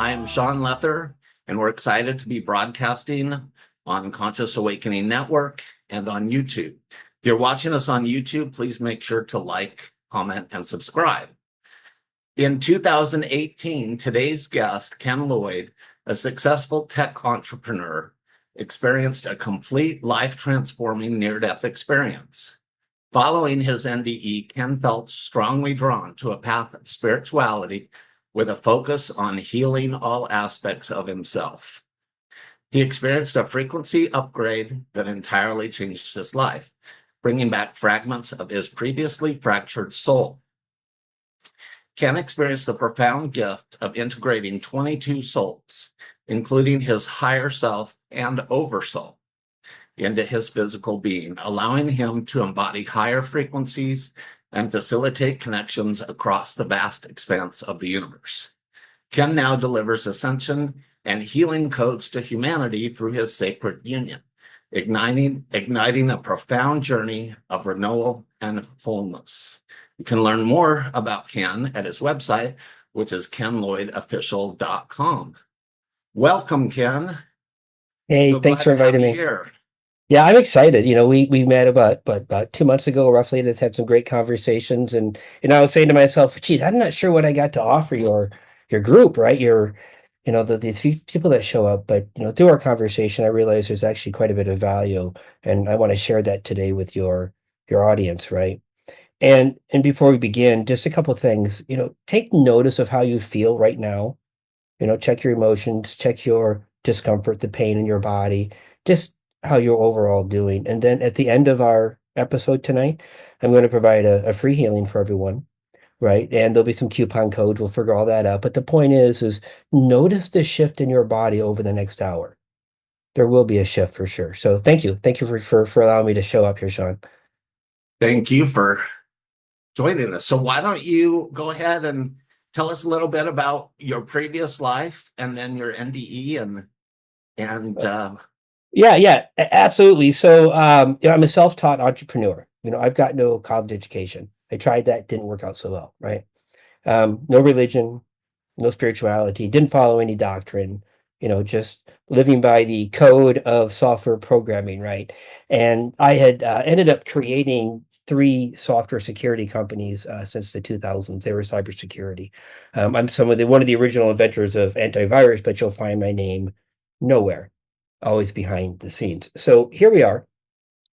I am Sean Lether, and we're excited to be broadcasting on Conscious Awakening Network and on YouTube. If you're watching us on YouTube, please make sure to like, comment, and subscribe. In 2018, today's guest, Ken Lloyd, a successful tech entrepreneur, experienced a complete life-transforming near-death experience. Following his NDE, Ken felt strongly drawn to a path of spirituality with a focus on healing all aspects of himself. He experienced a frequency upgrade that entirely changed his life, bringing back fragments of his previously fractured soul. Ken experienced the profound gift of integrating 22 souls, including his higher self and oversoul, into his physical being, allowing him to embody higher frequencies and facilitate connections across the vast expanse of the universe. Ken now delivers ascension and healing codes to humanity through his sacred union, igniting a profound journey of renewal and wholeness. You can learn more about Ken at his website, which is kenlloydofficial.com. Welcome, Ken. Hey, So thanks glad for to have inviting you me. here. Yeah, I'm excited. We met about 2 months ago, roughly. That's had some great conversations, and I was saying to myself, "Geez, I'm not sure what I got to offer your group, right? These few people that show up, but through our conversation, I realized there's actually quite a bit of value, and I want to share that today with your audience, right? And before we begin, just a couple of things. Take notice of how you feel right now. Check your emotions, check your discomfort, the pain in your body, just how you're overall doing. And then at the end of our episode tonight, I'm going to provide a free healing for everyone, right? And there'll be some coupon codes. We'll figure all that out. But the point is notice the shift in your body over the next hour. There will be a shift for sure. So thank you. Thank you for allowing me to show up here, Sean. Thank you for joining us. So why don't you go ahead and tell us a little bit about your previous life and then your NDE and Yeah, absolutely. So, I'm a self-taught entrepreneur. I've got no college education. I tried that, didn't work out so well, right? No religion, no spirituality, didn't follow any doctrine, just living by the code of software programming, right? And I had ended up creating three software security companies since the 2000s. They were cybersecurity. I'm one of the original inventors of antivirus, but you'll find my name nowhere, always behind the scenes. So here we are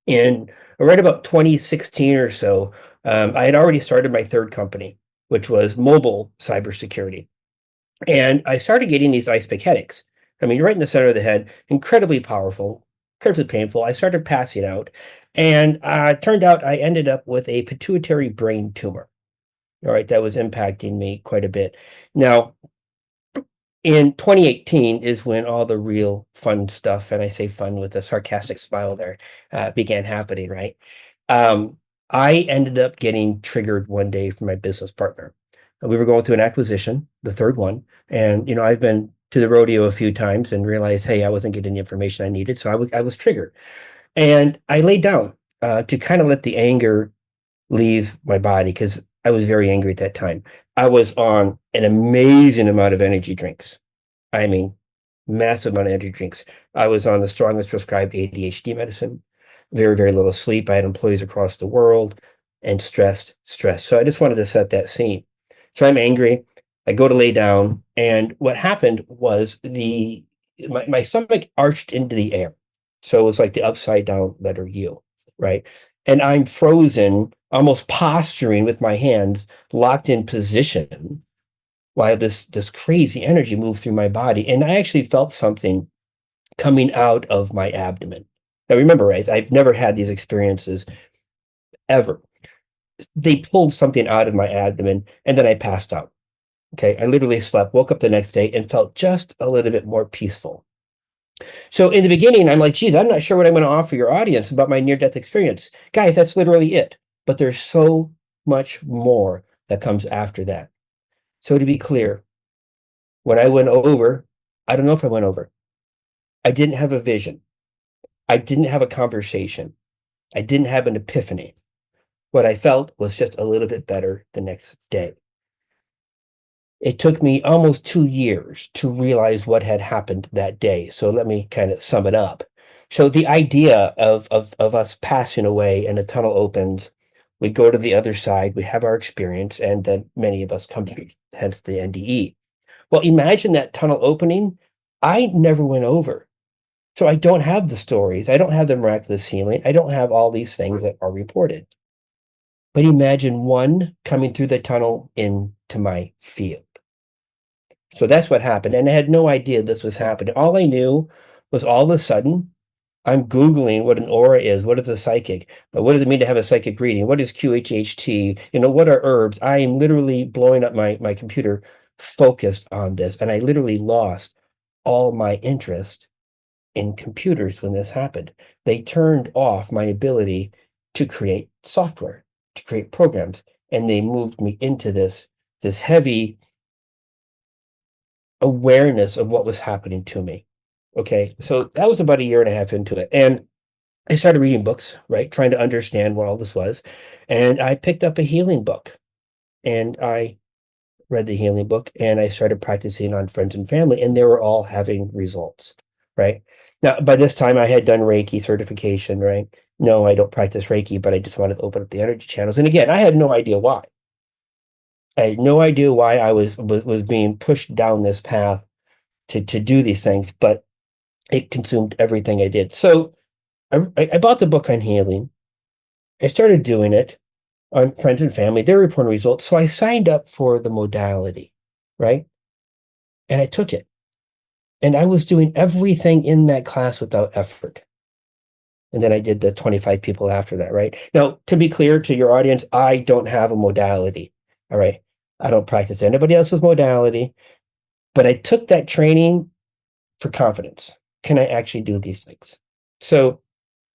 in right about 2016 or so. I had already started my third company, which was mobile cybersecurity. And I started getting these ice pick headaches. I mean, right in the center of the head, incredibly powerful, incredibly painful. I started passing out, and it turned out I ended up with a pituitary brain tumor. All right, that was impacting me quite a bit. Now, in 2018 is when all the real fun stuff, and I say fun with a sarcastic smile there, began happening, right? Um, I ended up getting triggered one day from my business partner. We were going through an acquisition, the third one, and I've been to the rodeo a few times and realized, hey, I wasn't getting the information I needed, so I was triggered, and I laid down to kind of let the anger leave my body because I was very angry at that time. I was on an amazing amount of energy drinks. I mean, massive amount of energy drinks. I was on the strongest prescribed ADHD medicine, very, very little sleep. I had employees across the world and stressed. So I just wanted to set that scene. So I'm angry. I go to lay down. And what happened was my stomach arched into the air. So it was like the upside down letter U, right? And I'm frozen, almost posturing with my hands locked in position while this crazy energy moved through my body. And I actually felt something coming out of my abdomen. Now remember, right, I've never had these experiences ever. They pulled something out of my abdomen and then I passed out. Okay. I literally slept, woke up the next day and felt just a little bit more peaceful. So in the beginning, I'm like, geez, I'm not sure what I'm going to offer your audience about my near-death experience. Guys, that's literally it. But there's so much more that comes after that. So to be clear, when I went over, I don't know if I went over. I didn't have a vision. I didn't have a conversation. I didn't have an epiphany. What I felt was just a little bit better the next day. It took me almost 2 years to realize what had happened that day. So let me kind of sum it up. So the idea of us passing away and a tunnel opens, we go to the other side, we have our experience, and then many of us come to, hence the NDE. Well, imagine that tunnel opening. I never went over. So I don't have the stories. I don't have the miraculous healing. I don't have all these things that are reported. But imagine one coming through the tunnel into my field. So that's what happened. And I had no idea this was happening. All I knew was all of a sudden, I'm Googling what an aura is. What is a psychic? What does it mean to have a psychic reading? What is QHHT? What are herbs? I am literally blowing up my computer focused on this. And I literally lost all my interest in computers when this happened. They turned off my ability to create software, to create programs. And they moved me into this heavy awareness of what was happening to me. Okay. So that was about a year and a half into it. And I started reading books, right? Trying to understand what all this was. And I picked up a healing book and I read the healing book and I started practicing on friends and family, and they were all having results, right? Now, by this time, I had done Reiki certification, right? No, I don't practice Reiki, but I just wanted to open up the energy channels. And again, I had no idea why. I had no idea why I was being pushed down this path to do these things, but it consumed everything I did. So I bought the book on healing. I started doing it on friends and family. They're reporting results. So I signed up for the modality, right? And I took it. And I was doing everything in that class without effort. And then I did the 25 people after that, right? Now, to be clear to your audience, I don't have a modality. All right. I don't practice anybody else's modality, but I took that training for confidence. Can I actually do these things? So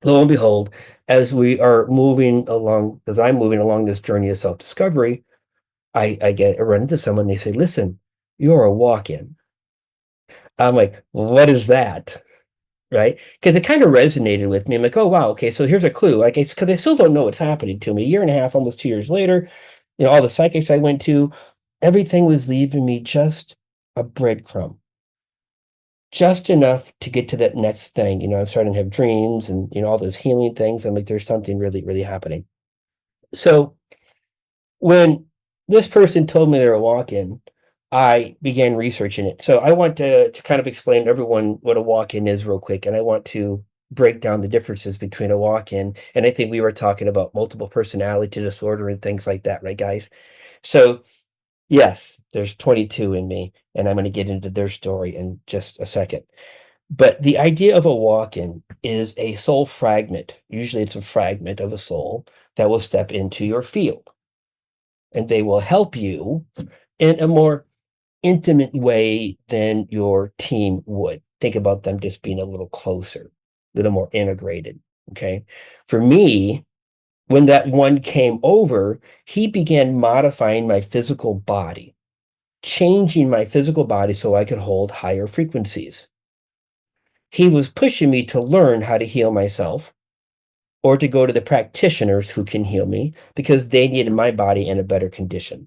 lo and behold, as we are moving along, as I'm moving along this journey of self-discovery, I run into someone, they say, listen, you're a walk-in. I'm like, what is that? Right? Because it kind of resonated with me. I'm like, oh wow, okay, so here's a clue. Like, it's because I still don't know what's happening to me. A year and a half, almost 2 years later, all the psychics I went to, everything was leaving me just a breadcrumb, just enough to get to that next thing. I'm starting to have dreams and all those healing things. I'm like, there's something really, really happening. So when this person told me they're a walk-in, I began researching it. So I want to kind of explain to everyone what a walk-in is real quick. And I want to break down the differences between a walk-in. And I think we were talking about multiple personality disorder and things like that, right, guys? So yes, there's 22 in me, and I'm going to get into their story in just a second. But the idea of a walk-in is a soul fragment. Usually it's a fragment of a soul that will step into your field. And they will help you in a more intimate way than your team would. Think about them just being a little closer, a little more integrated. Okay. For me, when that one came over, he began modifying my physical body, changing my physical body so I could hold higher frequencies. He was pushing me to learn how to heal myself or to go to the practitioners who can heal me because they needed my body in a better condition.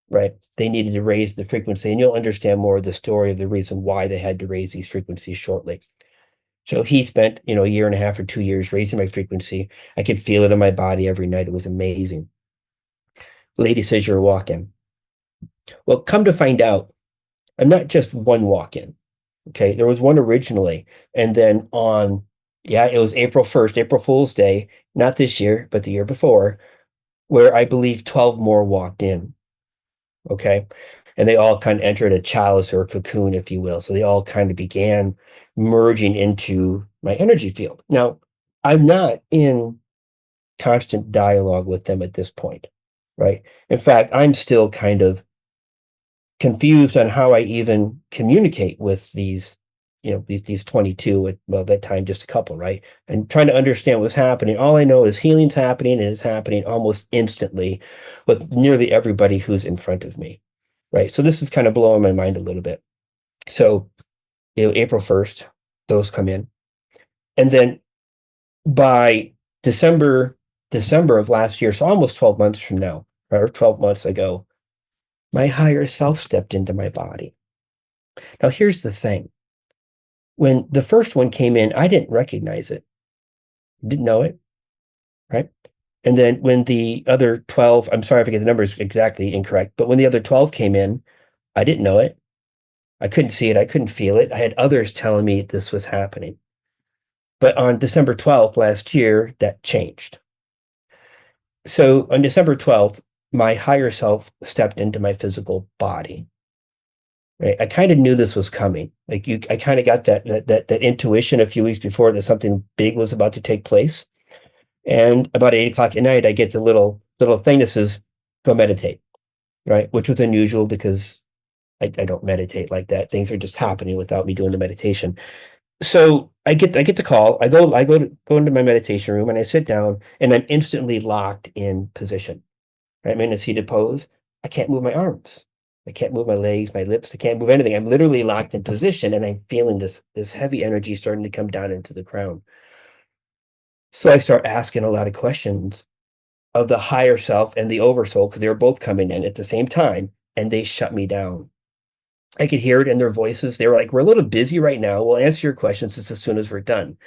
Right? They needed to raise the frequency, and you'll understand more of the story of the reason why they had to raise these frequencies shortly. So he spent, a year and a half or 2 years raising my frequency. I could feel it in my body every night. It was amazing. Lady says you're a walk-in. Well, come to find out, I'm not just one walk-in. Okay, there was one originally, and then it was April 1st, April Fool's Day, not this year, but the year before, where I believe 12 more walked in. Okay. And they all kind of entered a chalice or a cocoon, if you will. So they all kind of began merging into my energy field. Now, I'm not in constant dialogue with them at this point, right? In fact, I'm still kind of confused on how I even communicate with these 22 at, well, that time, just a couple, right? And trying to understand what's happening. All I know is healing's happening, and it's happening almost instantly with nearly everybody who's in front of me, right? So this is kind of blowing my mind a little bit. So, April 1st, those come in. And then by December of last year, so almost 12 months from now, or 12 months ago, My higher self stepped into my body. Now, here's the thing. When the first one came in, I didn't recognize it, didn't know it, right? And then when the other 12, I'm sorry if I get the numbers exactly incorrect, but when the other 12 came in, I didn't know it. I couldn't see it. I couldn't feel it. I had others telling me this was happening. But on December 12th last year, that changed. So on December 12th, my higher self stepped into my physical body. Right. I kind of knew this was coming. I kind of got that intuition a few weeks before that something big was about to take place. And about 8 o'clock at night, I get the little thing that says, go meditate. Right. Which was unusual because I don't meditate like that. Things are just happening without me doing the meditation. So I get the call. I go into my meditation room and I sit down and I'm instantly locked in position. Right? I'm in a seated pose. I can't move my arms. I can't move my legs, my lips. I can't move anything. I'm literally locked in position and I'm feeling this heavy energy starting to come down into the crown. So I start asking a lot of questions of the higher self and the oversoul because they were both coming in at the same time and they shut me down. I could hear it in their voices. They were like, we're a little busy right now. We'll answer your questions as soon as we're done.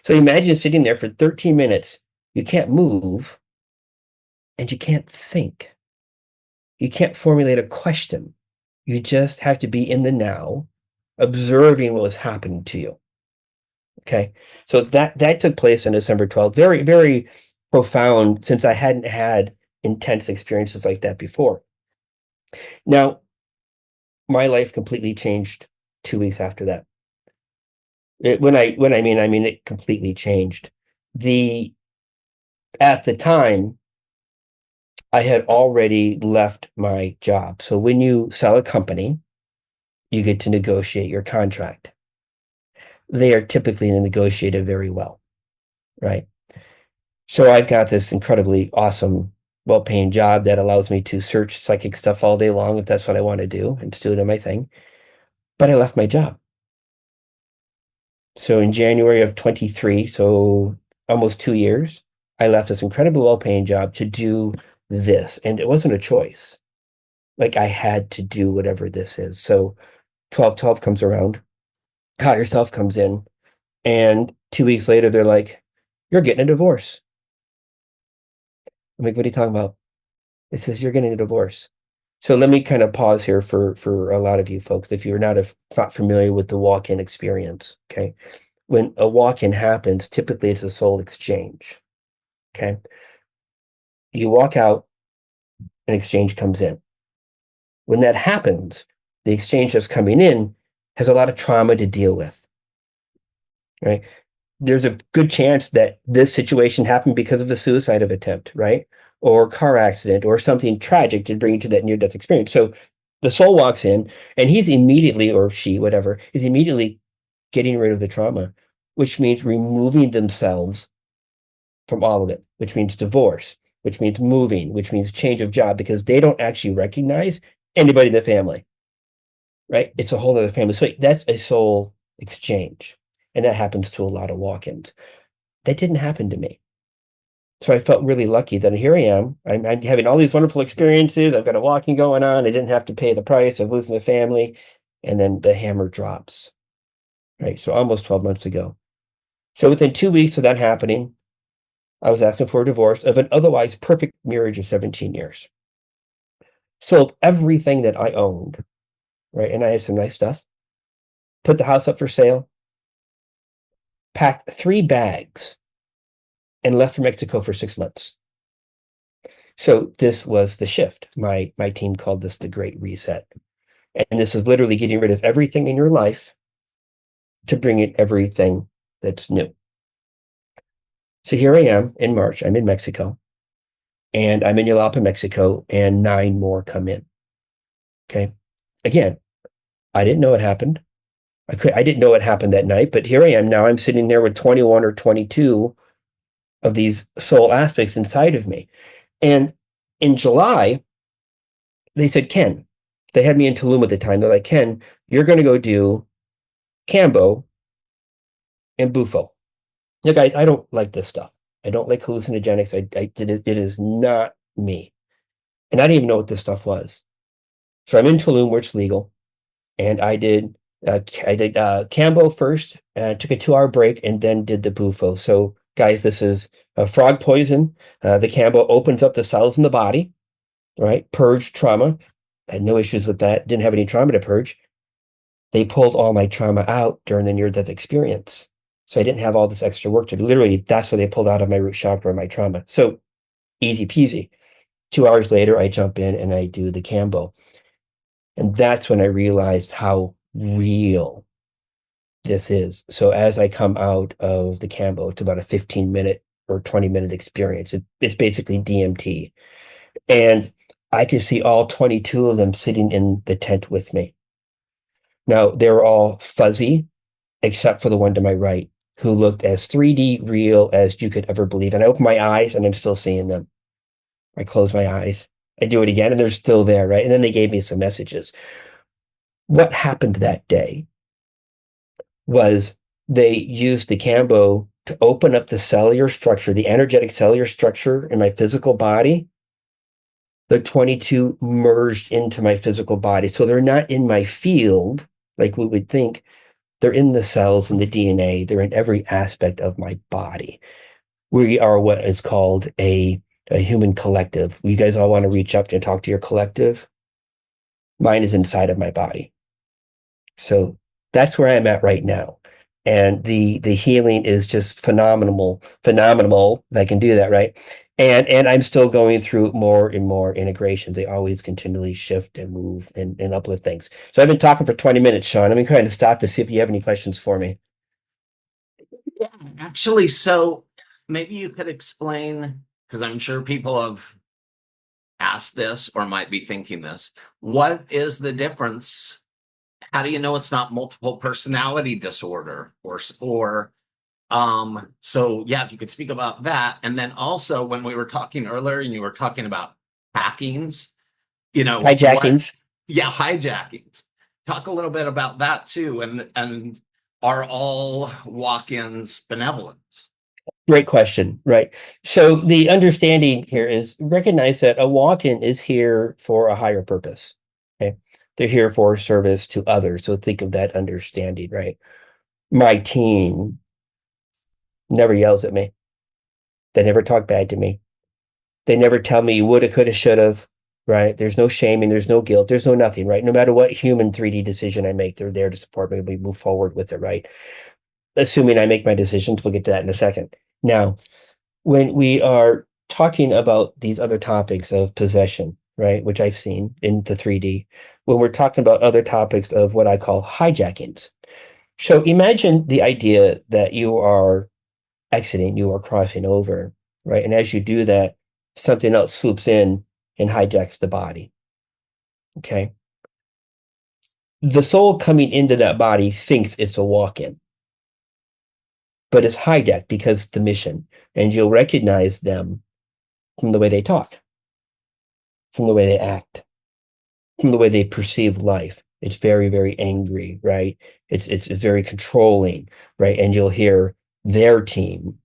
So imagine sitting there for 13 minutes. You can't move and you can't think. You can't formulate a question. You just have to be in the now, observing what was happening to you. Okay. So that took place on December 12th. Very, very profound since I hadn't had intense experiences like that before. Now, my life completely changed 2 weeks after that. I mean it completely changed. The At the time, I had already left my job. So when you sell a company, you get to negotiate your contract. They are typically negotiated very well, right? So I've got this incredibly awesome, well-paying job that allows me to search psychic stuff all day long if that's what I want to do and still do my thing. But I left my job. So in January of 23, so almost 2 years, I left this incredibly well-paying job to do this. And it wasn't a choice. Like I had to do whatever this is. So 12/12 comes around, higher self comes in, and 2 weeks later, they're like, you're getting a divorce. I'm like, what are you talking about? It says you're getting a divorce. So let me kind of pause here for a lot of you folks, if you're not familiar with the walk-in experience, okay? When a walk-in happens, typically it's a soul exchange, okay? You walk out, an exchange comes in. When that happens, the exchange that's coming in has a lot of trauma to deal with, right? There's a good chance that this situation happened because of a suicide attempt, right? Or car accident or something tragic to bring you to that near-death experience. So the soul walks in and he's immediately, or she, whatever, is immediately getting rid of the trauma, which means removing themselves from all of it, which means divorce, which means moving, which means change of job, because they don't actually recognize anybody in the family, right? It's a whole other family. So that's a soul exchange. And that happens to a lot of walk-ins. That didn't happen to me. So I felt really lucky that here I am. I'm having all these wonderful experiences. I've got a walking going on. I didn't have to pay the price of losing a family. And then the hammer drops, right? So almost 12 months ago. So within 2 weeks of that happening, I was asking for a divorce of an otherwise perfect marriage of 17 years. Sold everything that I owned, right? And I had some nice stuff. Put the house up for sale. Packed 3 bags and left for Mexico for 6 months. So this was the shift. My team called this the Great Reset. And this is literally getting rid of everything in your life to bring in everything that's new. So here I am in March. I'm in Mexico. And I'm in Yalapa, Mexico, and 9 more come in. Okay. Again, I didn't know what happened. I didn't know what happened that night, but here I am now. I'm sitting there with 21 or 22 of these soul aspects inside of me. And in July, they said, Ken, they had me in Tulum at the time. They're like, Ken, you're going to go do Cambo and Bufo. Now, guys, I don't like this stuff. I don't like hallucinogenics. It is not me. And I didn't even know what this stuff was. So I'm in Tulum where it's legal, and I did Cambo first, took a 2 hour break, and then did the Bufo. So guys, this is a frog poison. The Cambo opens up the cells in the body, right? Purge trauma. I had no issues with that. Didn't have any trauma to purge. They pulled all my trauma out during the near-death experience. So I didn't have all this extra work to do. Literally, that's what they pulled out of my root chakra, my trauma. So easy peasy. 2 hours later, I jump in and I do the Cambo. And that's when I realized how real this is. So as I come out of the Cambo, it's about a 15-minute or 20-minute experience. It's basically DMT. And I could see all 22 of them sitting in the tent with me. Now, they were all fuzzy, except for the one to my right, who looked as 3D real as you could ever believe. And I open my eyes and I'm still seeing them. I close my eyes. I do it again and they're still there, right? And then they gave me some messages. What happened that day was they used the Cambo to open up the cellular structure, the energetic cellular structure in my physical body. The 22 merged into my physical body. So they're not in my field like we would think. They're in the cells and the DNA. They're in every aspect of my body. We are what is called a human collective. You guys all want to reach up and talk to your collective? Mine is inside of my body. So that's where I'm at right now. And the healing is just phenomenal, if I can do that, right? And I'm still going through more and more integrations. They always continually shift and move and uplift things. So I've been talking for 20 minutes, Sean. I'm going to stop to see if you have any questions for me. Yeah, actually, so maybe you could explain, because I'm sure people have asked this or might be thinking this. What is the difference? How do you know it's not multiple personality disorder so yeah, if you could speak about that. And then also when we were talking earlier and you were talking about hackings, what Hijackings. yeah, hijackings. Talk a little bit about that too. And are all walk-ins benevolent? Great question. Right. So the understanding here is recognize that a walk-in is here for a higher purpose. Okay. They're here for service to others. So think of that understanding, right? My team never yells at me. They never talk bad to me. They never tell me you woulda, coulda, shoulda, right? There's no shaming, there's no guilt, there's no nothing, right? No matter what human 3D decision I make, they're there to support me. We move forward with it, right? Assuming I make my decisions, we'll get to that in a second. Now, when we are talking about these other topics of possession, right, which I've seen in the 3D, when we're talking about other topics of what I call hijackings. So imagine the idea that you are exiting, you are crossing over, right? And as you do that, something else swoops in and hijacks the body. Okay. The soul coming into that body thinks it's a walk-in, but it's hijacked because the mission. And you'll recognize them from the way they talk, from the way they act, from the way they perceive life. It's very, very angry, right? It's very controlling, right? And you'll hear their team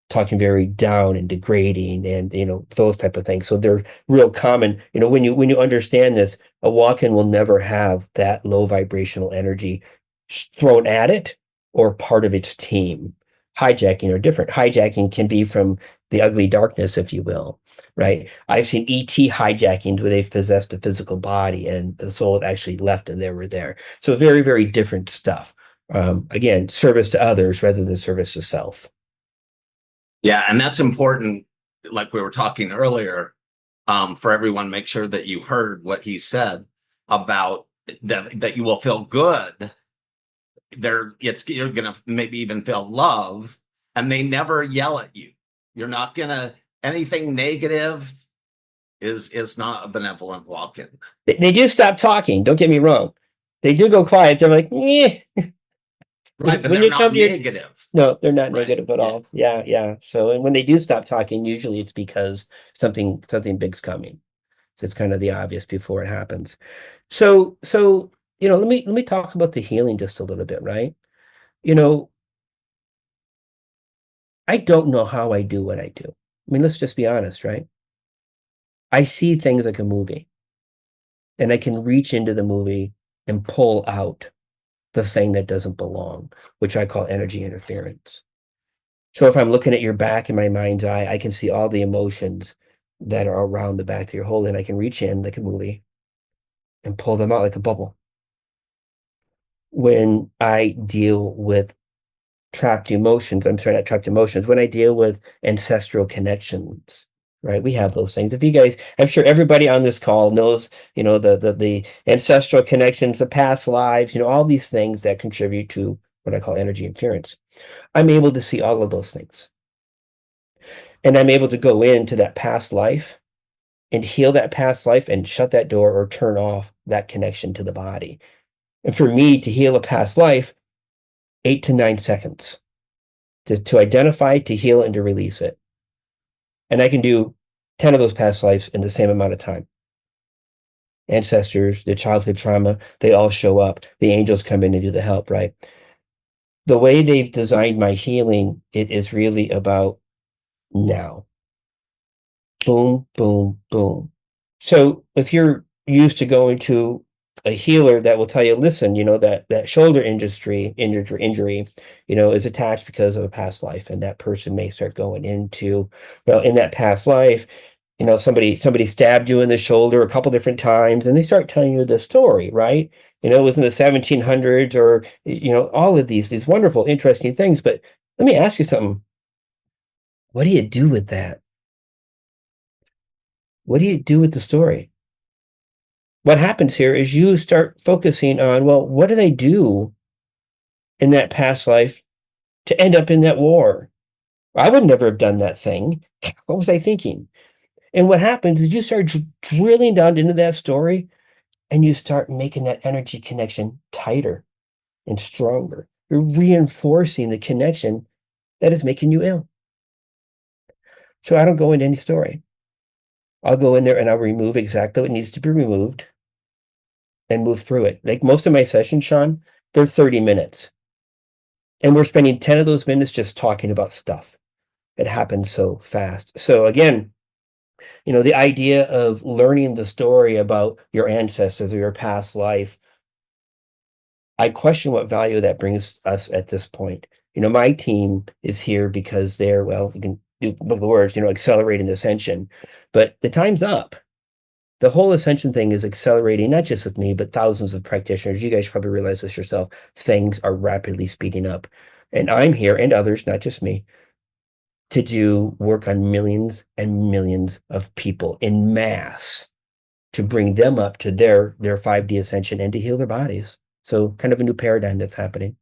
talking very down and degrading and those type of things. So they're real common. When you understand this, a walk-in will never have that low vibrational energy thrown at it or part of its team. Hijacking are different. Hijacking can be from the ugly darkness, if you will, right? I've seen ET hijackings where they've possessed a physical body and the soul had actually left and they were there. So very, very different stuff. Again, service to others rather than service to self. Yeah, and that's important, like we were talking earlier, for everyone, make sure that you heard what he said about that you will feel good. You're gonna maybe even feel love, and they never yell at you. You're not gonna anything negative is not a benevolent walk-in. They do stop talking. Don't get me wrong. They do go quiet. They're like, eh. Right, but When they're you come not to your, negative. no, they're not Right. negative at Yeah. all. Yeah, yeah. So, and when they do stop talking, usually it's because something big's coming. So it's kind of the obvious before it happens. So let me talk about the healing just a little bit, right? You know, I don't know how I do what I do. I mean, let's just be honest, right? I see things like a movie. and I can reach into the movie and pull out the thing that doesn't belong, which I call energy interference. So if I'm looking at your back in my mind's eye, I can see all the emotions that are around the back that you're holding. I can reach in like a movie and pull them out like a bubble. When I deal with trapped emotions, I'm sorry, not trapped emotions, when I deal with ancestral connections, right? We have those things. If you guys, I'm sure everybody on this call knows, the ancestral connections, the past lives, all these things that contribute to what I call energy interference. I'm able to see all of those things. And I'm able to go into that past life and heal that past life and shut that door or turn off that connection to the body. And for me to heal a past life, 8 to 9 seconds to identify, to heal, and to release it. And I can do 10 of those past lives in the same amount of time. Ancestors, the childhood trauma, they all show up. The angels come in and do the help, right? The way they've designed my healing, it is really about now. Boom, boom, boom. So if you're used to going to a healer that will tell you, listen, that shoulder injury, is attached because of a past life, and that person may start going into, well, in that past life, somebody stabbed you in the shoulder a couple different times, and they start telling you the story, right? It was in the 1700s, or all of these wonderful, interesting things. But let me ask you something. What do you do with that? What do you do with the story? What happens here is you start focusing on, well, what did I do in that past life to end up in that war? I would never have done that thing. What was I thinking? And what happens is you start drilling down into that story, and you start making that energy connection tighter and stronger. You're reinforcing the connection that is making you ill. So I don't go into any story. I'll go in there and I'll remove exactly what needs to be removed and move through it. Like most of my sessions, Sean, they're 30 minutes. And we're spending 10 of those minutes just talking about stuff. It happens so fast. So again, the idea of learning the story about your ancestors or your past life, I question what value that brings us at this point. My team is here because they're, well, you can do the words, accelerating ascension, but the time's up. The whole ascension thing is accelerating, not just with me, but thousands of practitioners. You guys probably realize this yourself. Things are rapidly speeding up. And I'm here, and others, not just me, to do work on millions and millions of people in mass to bring them up to their 5D ascension and to heal their bodies. So kind of a new paradigm that's happening.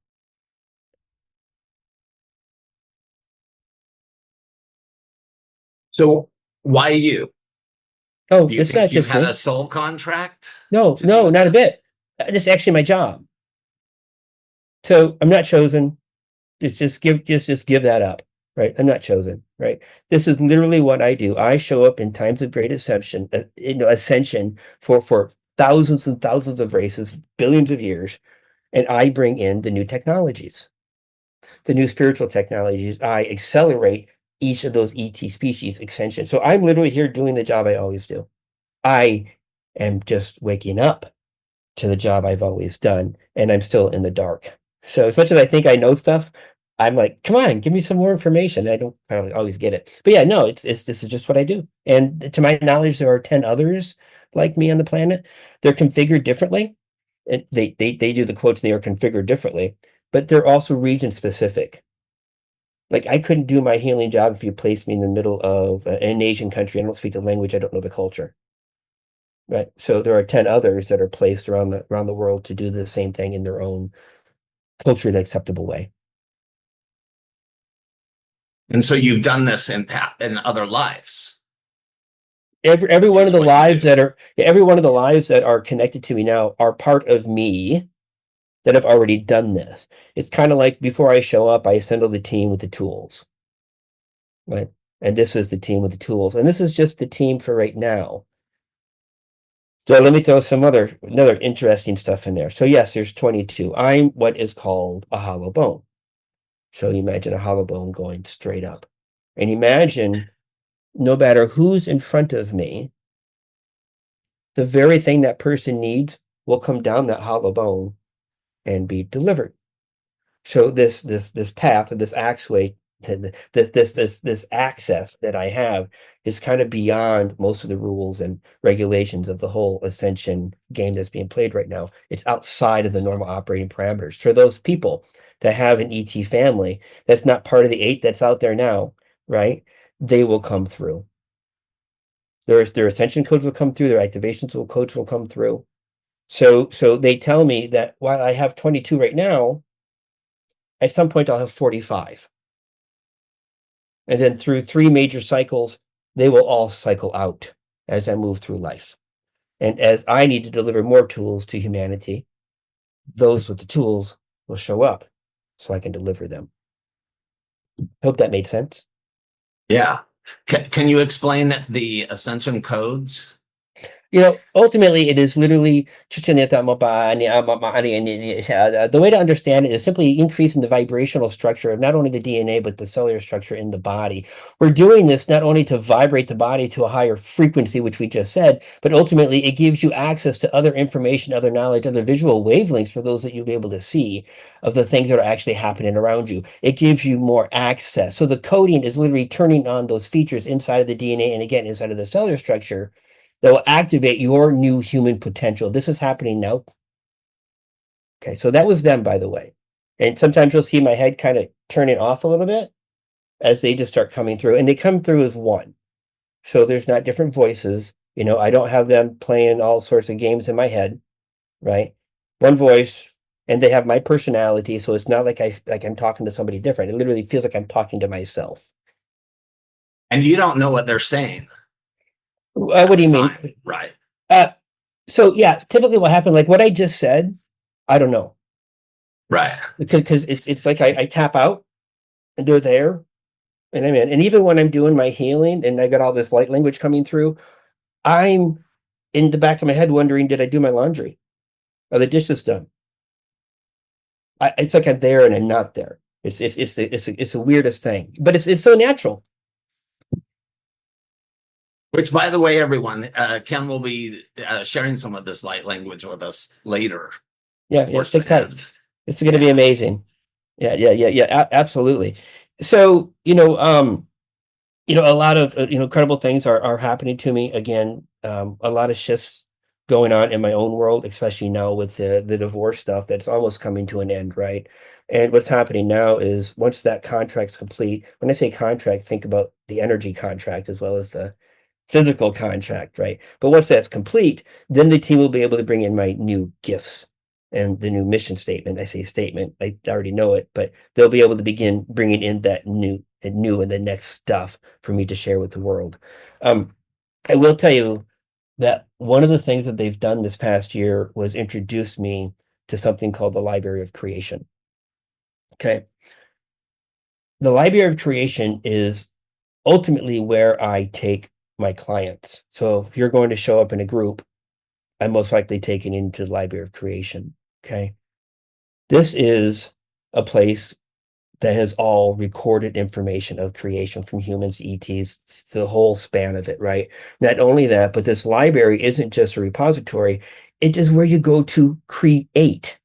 So why you? Oh, Do you it's not think you just had me. a soul contract No, to no, do not a bit. this? This is actually my job. So I'm not chosen. Just give that up, right? I'm not chosen, right? This is literally what I do. I show up in times of great ascension, ascension for thousands and thousands of races, billions of years, and I bring in the new technologies, the new spiritual technologies. I accelerate each of those ET species extension. So I'm literally here doing the job I always do. I am just waking up to the job I've always done, and I'm still in the dark. So as much as I think I know stuff, I'm like, come on, give me some more information. I don't always get it. But yeah, no, it's this is just what I do. And to my knowledge, there are 10 others like me on the planet. They're configured differently. And they do the quotes, and they are configured differently, but they're also region specific. Like I couldn't do my healing job if you placed me in the middle of an Asian country. I don't speak the language, I don't know the culture. Right. So there are 10 others that are placed around the world to do the same thing in their own culturally acceptable way. And so you've done this in other lives. Every This one of is the what you lives do. that are every one of the lives that are connected to me now are part of me that have already done this. It's kind of like before I show up, I assemble the team with the tools. Right. And this is the team with the tools. And this is just the team for right now. So let me throw another interesting stuff in there. So yes, there's 22. I'm what is called a hollow bone. So imagine a hollow bone going straight up. And imagine no matter who's in front of me, the very thing that person needs will come down that hollow bone and be delivered. So this path or this axway, this access that I have is kind of beyond most of the rules and regulations of the whole ascension game that's being played right now. It's outside of the normal operating parameters. For those people that have an ET family that's not part of the 8 that's out there now, right? They will come through. Their ascension codes will come through, their activations codes will come through. So they tell me that while I have 22 right now, at some point I'll have 45. And then through 3 major cycles, they will all cycle out as I move through life. And as I need to deliver more tools to humanity, those with the tools will show up so I can deliver them. Hope that made sense. Yeah. Can you explain the ascension codes? Ultimately, it is literally the way to understand it is simply increasing the vibrational structure of not only the DNA, but the cellular structure in the body. We're doing this not only to vibrate the body to a higher frequency, which we just said, but ultimately it gives you access to other information, other knowledge, other visual wavelengths for those that you'll be able to see of the things that are actually happening around you. It gives you more access. So the coding is literally turning on those features inside of the DNA and again, inside of the cellular structure that will activate your new human potential. This is happening now. Okay, so that was them, by the way. And sometimes you'll see my head kind of turning off a little bit as they just start coming through. And they come through as one. So there's not different voices. I don't have them playing all sorts of games in my head, right? One voice, and they have my personality. So it's not like I'm talking to somebody different. It literally feels like I'm talking to myself. And you don't know what they're saying. What do you mean? Right. So yeah, typically what happened, like what I just said, I don't know. Right. Because it's like I tap out and they're there. And I'm in. And even when I'm doing my healing and I got all this light language coming through, I'm in the back of my head wondering, did I do my laundry? Are the dishes done? It's like I'm there and I'm not there. It's the weirdest thing, but it's so natural. Which, by the way, everyone, Ken will be sharing some of this light language with us later. Yeah, stick tight. It's going to be amazing. Yeah, absolutely. So, a lot of incredible things are happening to me again. A lot of shifts going on in my own world, especially now with the divorce stuff that's almost coming to an end, right? And what's happening now is once that contract's complete, when I say contract, think about the energy contract as well as the physical contract, right? But once that's complete, then the team will be able to bring in my new gifts and the new mission statement. I say statement, I already know it, but they'll be able to begin bringing in that new and the next stuff for me to share with the world. I will tell you that one of the things that they've done this past year was introduce me to something called the Library of Creation. Okay. The Library of Creation is ultimately where I take my clients. So if you're going to show up in a group, I'm most likely taken into the Library of Creation. Okay. This is a place that has all recorded information of creation from humans, ETs, the whole span of it, right? Not only that, but this library isn't just a repository. It is where you go to create.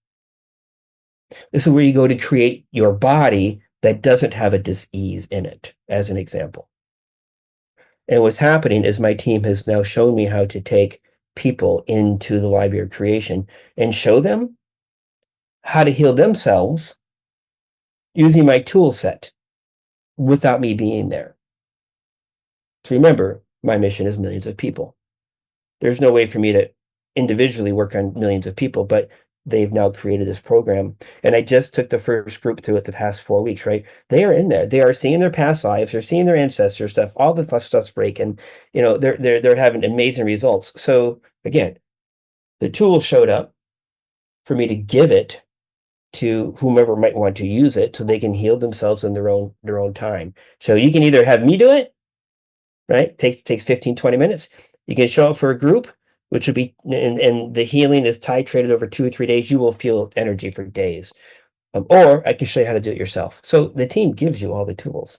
This is where you go to create your body that doesn't have a disease in it, as an example. And what's happening is my team has now shown me how to take people into the Library of Creation and show them how to heal themselves using my tool set without me being there. So remember, my mission is millions of people. There's no way for me to individually work on millions of people, but they've now created this program. And I just took the first group through it the past 4 weeks, right? They are in there. They are seeing their past lives. They're seeing their ancestor stuff. All the stuff's breaking. They're having amazing results. So again, the tool showed up for me to give it to whomever might want to use it so they can heal themselves in their own time. So you can either have me do it, right? Takes 15, 20 minutes. You can show up for a group, which would be, and the healing is titrated over 2 or 3 days. You will feel energy for days. Or I can show you how to do it yourself. So the team gives you all the tools.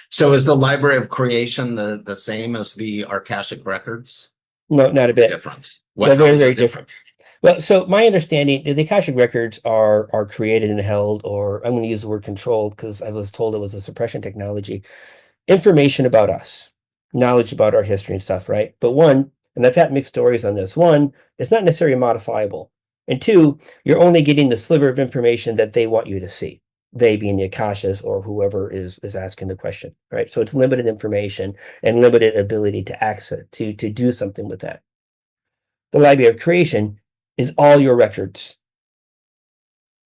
So is the Library of Creation the same as the Akashic Records? No, not a bit. Different. They're How very, is very it different? Well, so my understanding, the Akashic records are created and held, or I'm going to use the word controlled because I was told it was a suppression technology, information about us, knowledge about our history and stuff, right? But one, and I've had mixed stories on this. One, it's not necessarily modifiable. And two, you're only getting the sliver of information that they want you to see. They being the Akashas or whoever is asking the question, right? So it's limited information and limited ability to access to do something with that. The Library of Creation is all your records,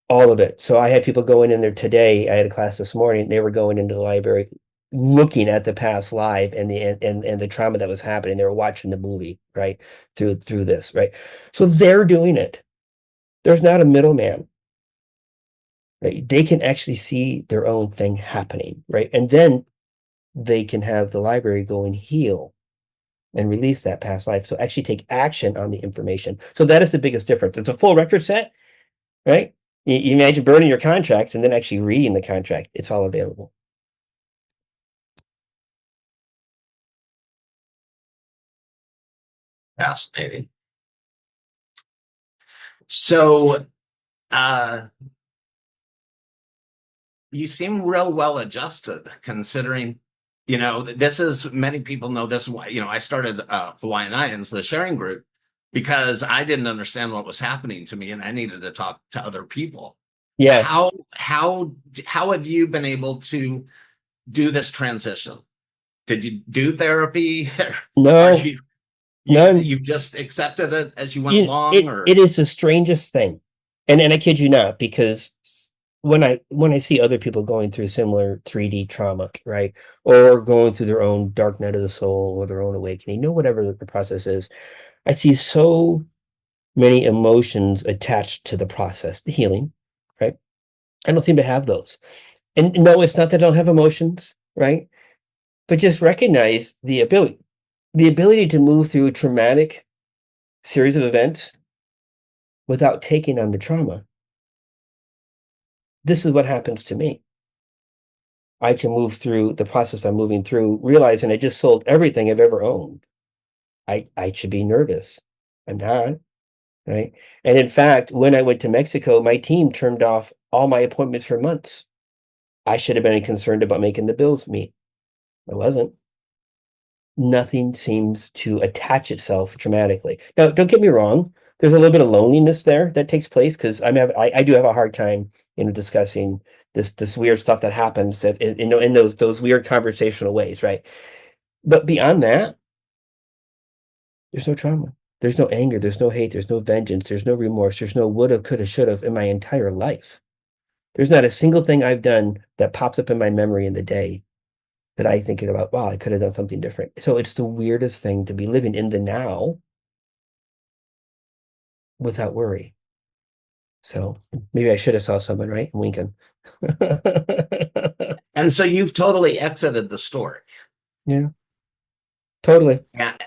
all of it. So I had people going in there today. I had a class this morning. They were going into the library, looking at the past live and the trauma that was happening. They were watching the movie, right? Through this, right? So they're doing it. There's not a middleman, right? They can actually see their own thing happening, right? And then they can have the library go and heal and release that past life. So actually take action on the information. So that is the biggest difference. It's a full record set, right? You imagine burning your contracts and then actually reading the contract. It's all available. Fascinating. So, you seem real well adjusted considering, this is many people know this. I started Hawaiian IANDS, the sharing group, because I didn't understand what was happening to me and I needed to talk to other people. Yeah. How have you been able to do this transition? Did you do therapy? No, none. You just accepted it as you went along, or it is the strangest thing. And I kid you not, because when I see other people going through similar 3D trauma, right? Or going through their own dark night of the soul or their own awakening, whatever the process is, I see so many emotions attached to the process, the healing, right? I don't seem to have those. And no, it's not that I don't have emotions, right? But just recognize the ability to move through a traumatic series of events without taking on the trauma. This is what happens to me. I can move through the process I'm moving through, realizing I just sold everything I've ever owned. I should be nervous. I'm not, right? And in fact, when I went to Mexico, my team turned off all my appointments for months. I should have been concerned about making the bills meet. I wasn't. Nothing seems to attach itself dramatically. Now, don't get me wrong. There's a little bit of loneliness there that takes place because I do have a hard time, discussing this weird stuff that happens that in those weird conversational ways, right? But beyond that, there's no trauma. There's no anger. There's no hate. There's no vengeance. There's no remorse. There's no woulda, coulda, shoulda in my entire life. There's not a single thing I've done that pops up in my memory in the day that I thinking about, wow, I could have done something different. So it's the weirdest thing to be living in the now without worry. So maybe I should have saw someone, right? Winking. and so you've totally exited the story. Yeah, totally.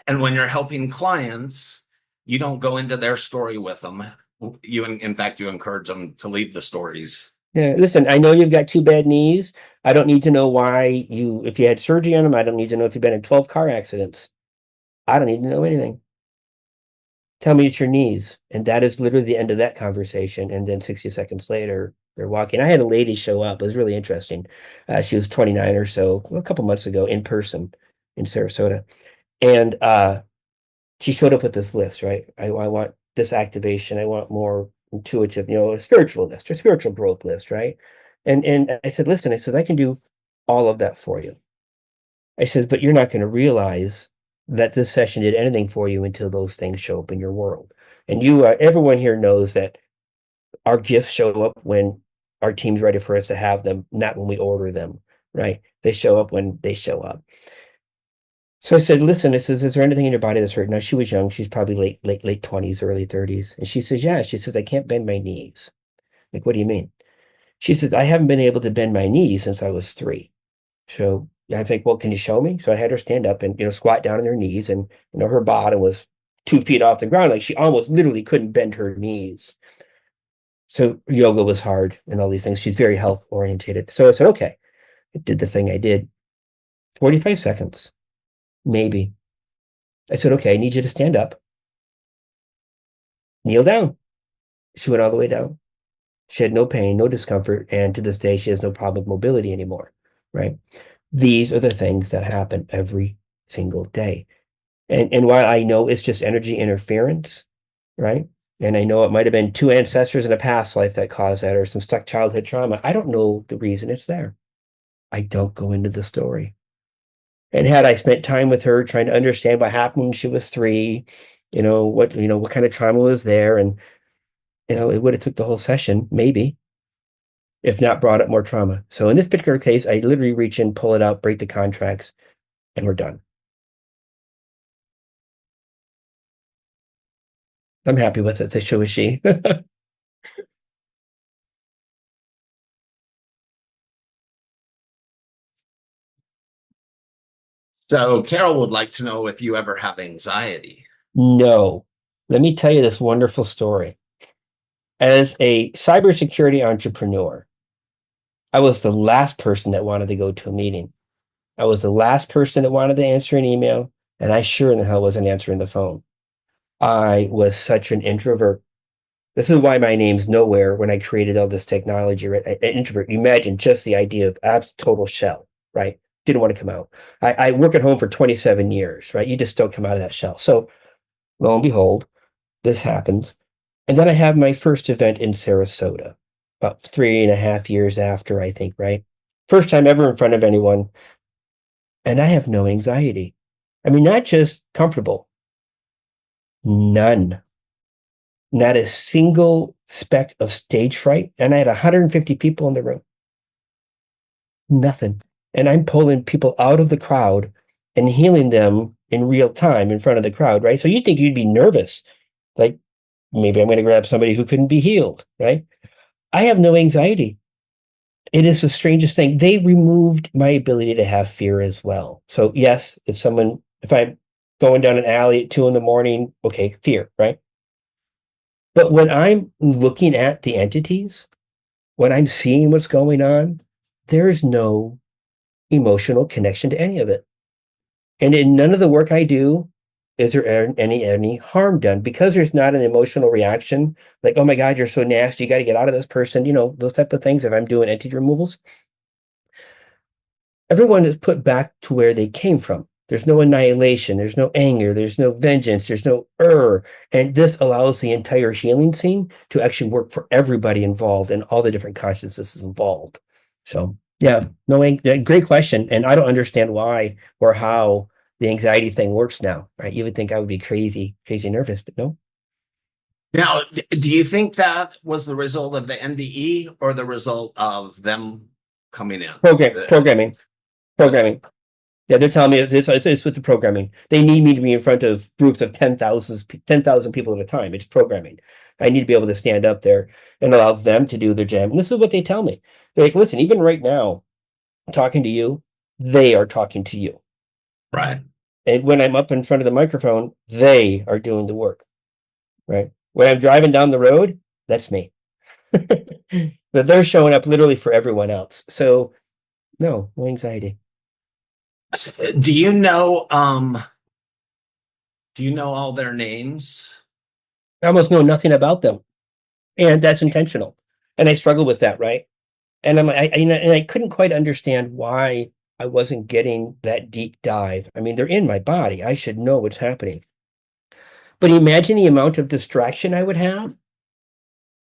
And when you're helping clients, you don't go into their story with them. In fact, you encourage them to leave the stories. Yeah, listen, I know you've got two bad knees. I don't need to know why if you had surgery on them. I don't need to know if you've been in 12 car accidents. I don't need to know anything. Tell me it's your knees. And that is literally the end of that conversation. And then 60 seconds later, they're walking. I had a lady show up. It was really interesting. She was 29 or so, a couple months ago in person in Sarasota. And she showed up with this list, right? I want this activation. I want more intuitive, a spiritual list or spiritual growth list, right? And I said, listen, I can do all of that for you. I says, but you're not going to realize that this session did anything for you until those things show up in your world. And everyone here knows that our gifts show up when our team's ready for us to have them, not when we order them, right? They show up when they show up. So I said, listen, is there anything in your body that's hurt? Now she was young. She's probably late 20s, early 30s. And she says, yeah. She says, I can't bend my knees. Like, what do you mean? She says, I haven't been able to bend my knees since I was 3. So I think, well, can you show me? So I had her stand up and, squat down on her knees, and, her bottom was 2 feet off the ground. Like she almost literally couldn't bend her knees. So yoga was hard and all these things. She's very health orientated. So I said, okay. I did the thing I did. 45 seconds, maybe. I said, okay, I need you to stand up, kneel down. She went all the way down. She had no pain, no discomfort, and to this day, she has no problem with mobility anymore, right? These are the things that happen every single day. And while I know it's just energy interference, right? And I know it might have been two ancestors in a past life that caused that or some stuck childhood trauma. I don't know the reason it's there. I don't go into the story. And had I spent time with her trying to understand what happened when she was 3, what kind of trauma was there, and it would have took the whole session, maybe, if not brought up more trauma. So in this particular case, I literally reach in, pull it out, break the contracts, and we're done. I'm happy with it. So is she. So Carol would like to know if you ever have anxiety. No. Let me tell you this wonderful story. As a cybersecurity entrepreneur, I was the last person that wanted to go to a meeting. I was the last person that wanted to answer an email, and I sure in the hell wasn't answering the phone. I was such an introvert. This is why my name's nowhere when I created all this technology, right? An introvert. Imagine just the idea of total shell, right? Didn't want to come out. I work at home for 27 years, right? You just don't come out of that shell. So lo and behold, this happens. And then I have my first event in Sarasota, about 3.5 years after, I think, right? First time ever in front of anyone. And I have no anxiety. I mean, not just comfortable, none. Not a single speck of stage fright. And I had 150 people in the room. Nothing. And I'm pulling people out of the crowd and healing them in real time in front of the crowd, right? So you think you'd be nervous, like maybe I'm going to grab somebody who couldn't be healed, right? I have no anxiety. It is the strangest thing. They removed my ability to have fear as well. So yes, if I'm going down an alley at 2 a.m, okay, fear, right? But when I'm looking at the entities, when I'm seeing what's going on, there's no emotional connection to any of it. And in none of the work I do is there any harm done because there's not an emotional reaction like, oh my God, you're so nasty, you got to get out of this person, those type of things. If I'm doing entity removals, everyone is put back to where they came from. There's no annihilation, there's no anger, there's no vengeance, there's no and this allows the entire healing scene to actually work for everybody involved and all the different consciousnesses involved. So yeah, no, great question. And I don't understand why or how the anxiety thing works now, right? You would think I would be crazy nervous, but no. Now, do you think that was the result of the NDE or the result of them coming in? Programming. Yeah, they're telling me it's with the programming. They need me to be in front of groups of 10,000 people at a time. It's programming. I need to be able to stand up there and allow them to do their jam. And this is what they tell me. They're like, listen, even right now, I'm talking to you, they are talking to you. Right. And when I'm up in front of the microphone, they are doing the work. Right. When I'm driving down the road, that's me. But they're showing up literally for everyone else. So no anxiety. Do you know all their names? I almost know nothing about them. And that's intentional. And I struggle with that, right? And I couldn't quite understand why I wasn't getting that deep dive. I mean, they're in my body. I should know what's happening. But imagine the amount of distraction I would have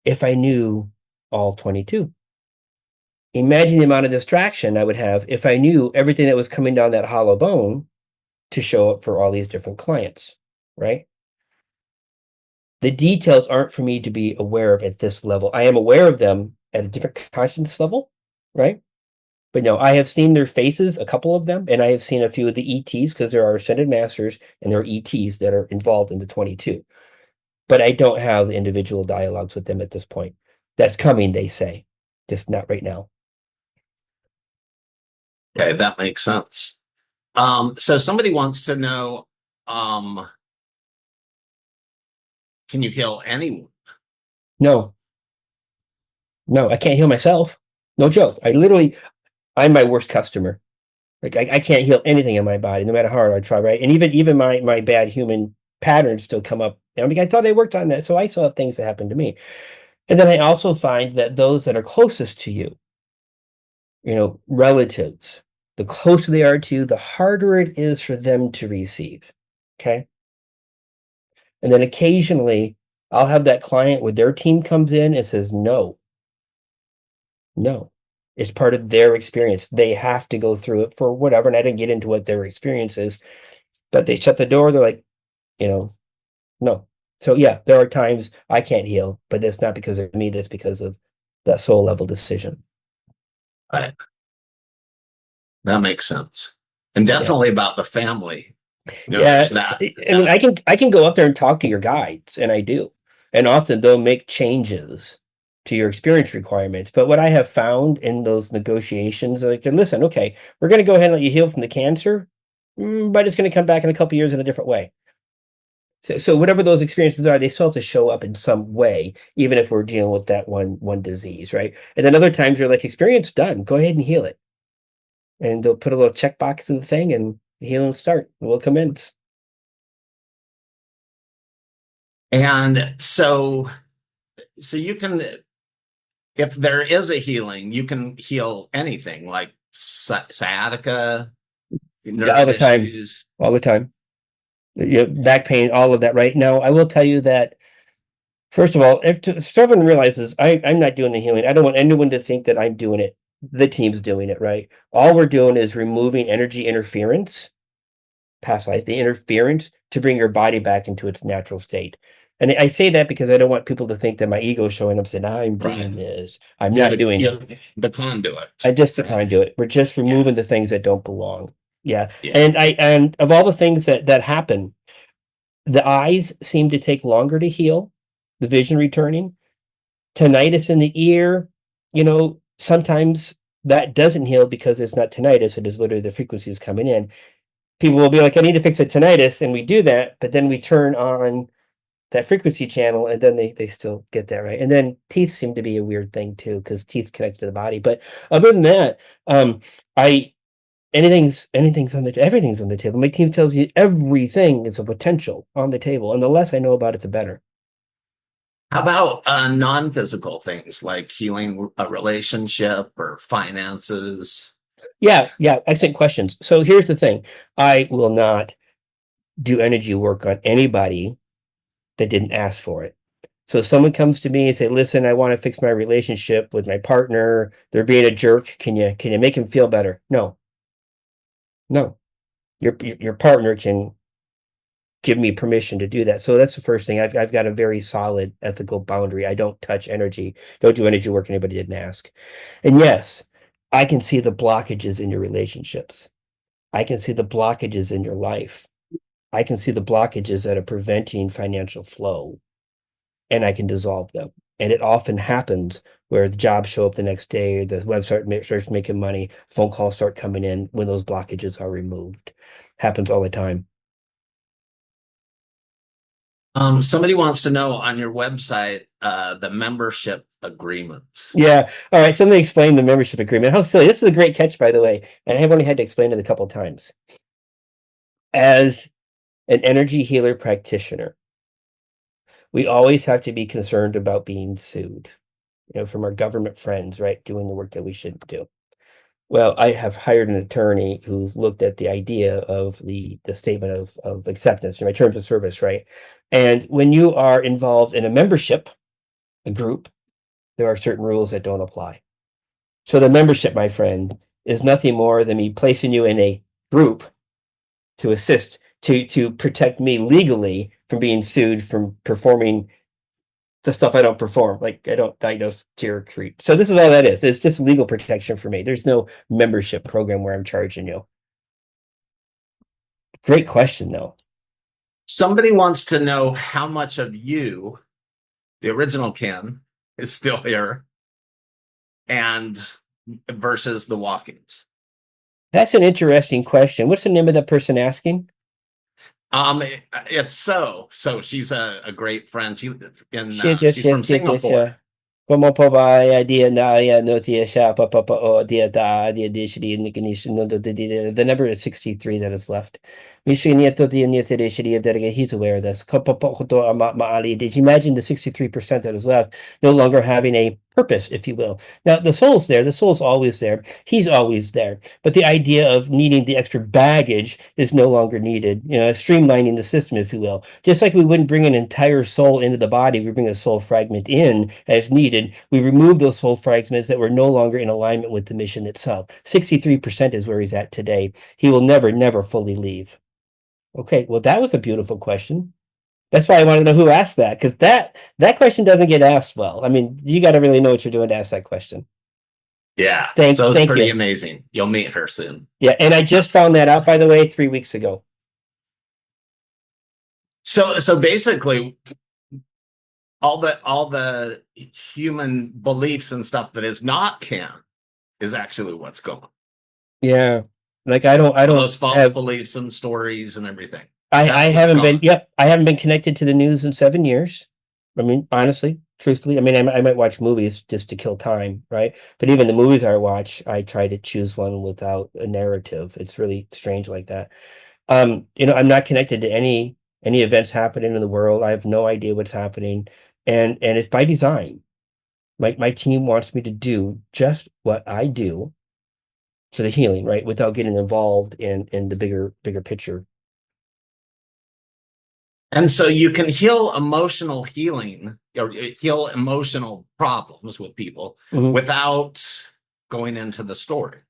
if I knew all 22. Imagine the amount of distraction I would have if I knew everything that was coming down that hollow bone to show up for all these different clients, right? The details aren't for me to be aware of at this level. I am aware of them at a different consciousness level, right? But no, I have seen their faces, a couple of them, and I have seen a few of the ETs because there are ascended masters and there are ETs that are involved in the 22. But I don't have the individual dialogues with them at this point. That's coming, they say, just not right now. Okay, that makes sense. So somebody wants to know, can you heal anyone? No, I can't heal myself. No joke. I'm my worst customer. Like I can't heal anything in my body, no matter how hard I try, right? And even my bad human patterns still come up. I mean, I thought I worked on that, so I still have things that happen to me. And then I also find that those that are closest to you, relatives, the closer they are to you, the harder it is for them to receive. Okay. And then occasionally I'll have that client where their team comes in and says, no, no, it's part of their experience. They have to go through it for whatever. And I didn't get into what their experience is, but they shut the door. They're like, no. So yeah, there are times I can't heal, but that's not because of me. That's because of that soul level decision. Right. That makes sense. And Yeah. definitely about the family. Yeah. There's that. I mean, I can go up there and talk to your guides, and I do. And often they'll make changes to your experience requirements. But what I have found in those negotiations, like, listen, okay, we're going to go ahead and let you heal from the cancer, but it's going to come back in a couple of years in a different way. So whatever those experiences are, they still have to show up in some way, even if we're dealing with that one disease, right? And then other times you're like, experience done, go ahead and heal it. And they'll put a little checkbox in the thing and the healing will start. We'll commence. And so you can, if there is a healing, you can heal anything like sciatica, Yeah, all nerve the time, issues. all the time. Back pain, all of that, right? Now, I will tell you that, first of all, if someone realizes I'm not doing the healing, I don't want anyone to think that I'm doing it. The team's doing it, right? All we're doing is removing energy interference, past life, the interference to bring your body back into its natural state. And I say that because I don't want people to think that my ego is showing up saying, I'm doing Right. this. I'm not doing it. The conduit. I just trying Right. to do it. We're just Yeah. removing the things that don't belong. Yeah. Yeah. And of all the things that happen, the eyes seem to take longer to heal, the vision returning. Tinnitus in the ear, sometimes that doesn't heal because it's not tinnitus, it is literally the frequencies coming in. People will be like, I need to fix a tinnitus, and we do that, but then we turn on that frequency channel and then they still get that right. And then teeth seem to be a weird thing too, because teeth connect to the body. But other than that, I anything's on the everything's on the table. My team tells you everything is a potential on the table, and the less I know about it, the better. How about non-physical things like healing a relationship or finances? Yeah, excellent questions. So here's the thing: I will not do energy work on anybody that didn't ask for it. So if someone comes to me and say, "Listen, I want to fix my relationship with my partner. They're being a jerk. Can you make him feel better?" No, no. Your partner can give me permission to do that. So that's the first thing. I've got a very solid ethical boundary. I don't touch energy. Don't do energy work anybody didn't ask. And yes, I can see the blockages in your relationships. I can see the blockages in your life. I can see the blockages that are preventing financial flow, and I can dissolve them. And it often happens where the jobs show up the next day, the website starts making money, phone calls start coming in when those blockages are removed. Happens all the time. Somebody wants to know on your website the membership agreement. Yeah. All right. So let me explain the membership agreement. How silly. This is a great catch, by the way. And I've only had to explain it a couple of times. As an energy healer practitioner, we always have to be concerned about being sued, from our government friends, right? Doing the work that we shouldn't do. Well, I have hired an attorney who's looked at the idea of the statement of acceptance, my terms of service, right? And when you are involved in a membership, a group, there are certain rules that don't apply. So the membership, my friend, is nothing more than me placing you in a group to assist, to protect me legally from being sued from performing the stuff I don't perform. Like I don't diagnose, tear, treat. So this is all that is. It's just legal protection for me. There's no membership program where I'm charging you. Great question, though. Somebody wants to know how much of you, the original Ken, is still here and versus the walk-ins. That's an interesting question. What's the name of that person asking? It's so she's a great friend. She's Yes, from yes, yes, yes, Singapore. yeah. Como pa ba dia na ya no tia sha pa pa pa o dia da dia di shiri ni ni no do the number is 63 that is left. Mishi to the ni te shiri that he's aware of this. Ka pa pa ko ma ali. Did you imagine the 63% that is left no longer having a purpose, if you will? Now the soul's there, the soul's always there, he's always there. But the idea of needing the extra baggage is no longer needed, streamlining the system, if you will. Just like we wouldn't bring an entire soul into the body, we bring a soul fragment in as needed. We remove those soul fragments that were no longer in alignment with the mission itself. 63% is where he's at today. He will never, never fully leave. Okay, well, that was a beautiful question. That's why I want to know who asked that, because that question doesn't get asked well. I mean, you got to really know what you're doing to ask that question. Yeah, so it's Thank pretty you. amazing. You'll meet her soon. Yeah, and I just found that out, by the way, 3 weeks ago. So basically, all the human beliefs and stuff that is not Ken is actually what's going on. Yeah, like I All don't those false have. beliefs and stories and everything. I That's what's haven't been. gone. Yep, I haven't been connected to the news in 7 years. I mean, honestly, truthfully, I mean, I might watch movies just to kill time, right? But even the movies I watch, I try to choose one without a narrative. It's really strange like that. I'm not connected to any events happening in the world. I have no idea what's happening, and it's by design. My team wants me to do just what I do for the healing, right? Without getting involved in the bigger picture. And so you can heal emotional healing or heal emotional problems with people Mhm. without going into the story.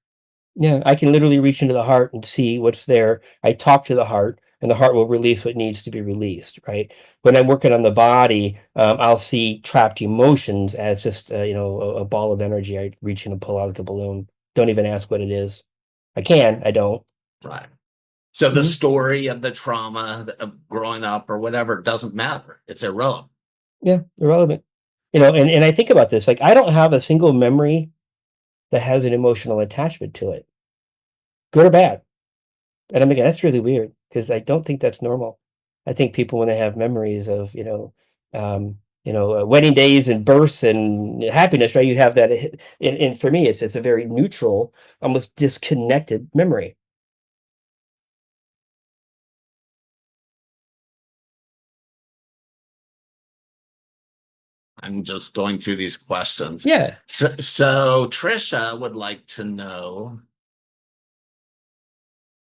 Yeah, I can literally reach into the heart and see what's there. I talk to the heart, and the heart will release what needs to be released, right? When I'm working on the body, I'll see trapped emotions as just a ball of energy. I reach in and pull out like a balloon. Don't even ask what it is. I can, I don't. Right. So the Mhm. story of the trauma of growing up or whatever doesn't matter. It's irrelevant. Yeah, irrelevant. And I think about this, like I don't have a single memory that has an emotional attachment to it, good or bad. And I'm like, that's really weird because I don't think that's normal. I think people, when they have memories of, wedding days and births and happiness, right? You have that. And for me, it's a very neutral, almost disconnected memory. I'm just going through these questions. Yeah. So Trisha would like to know,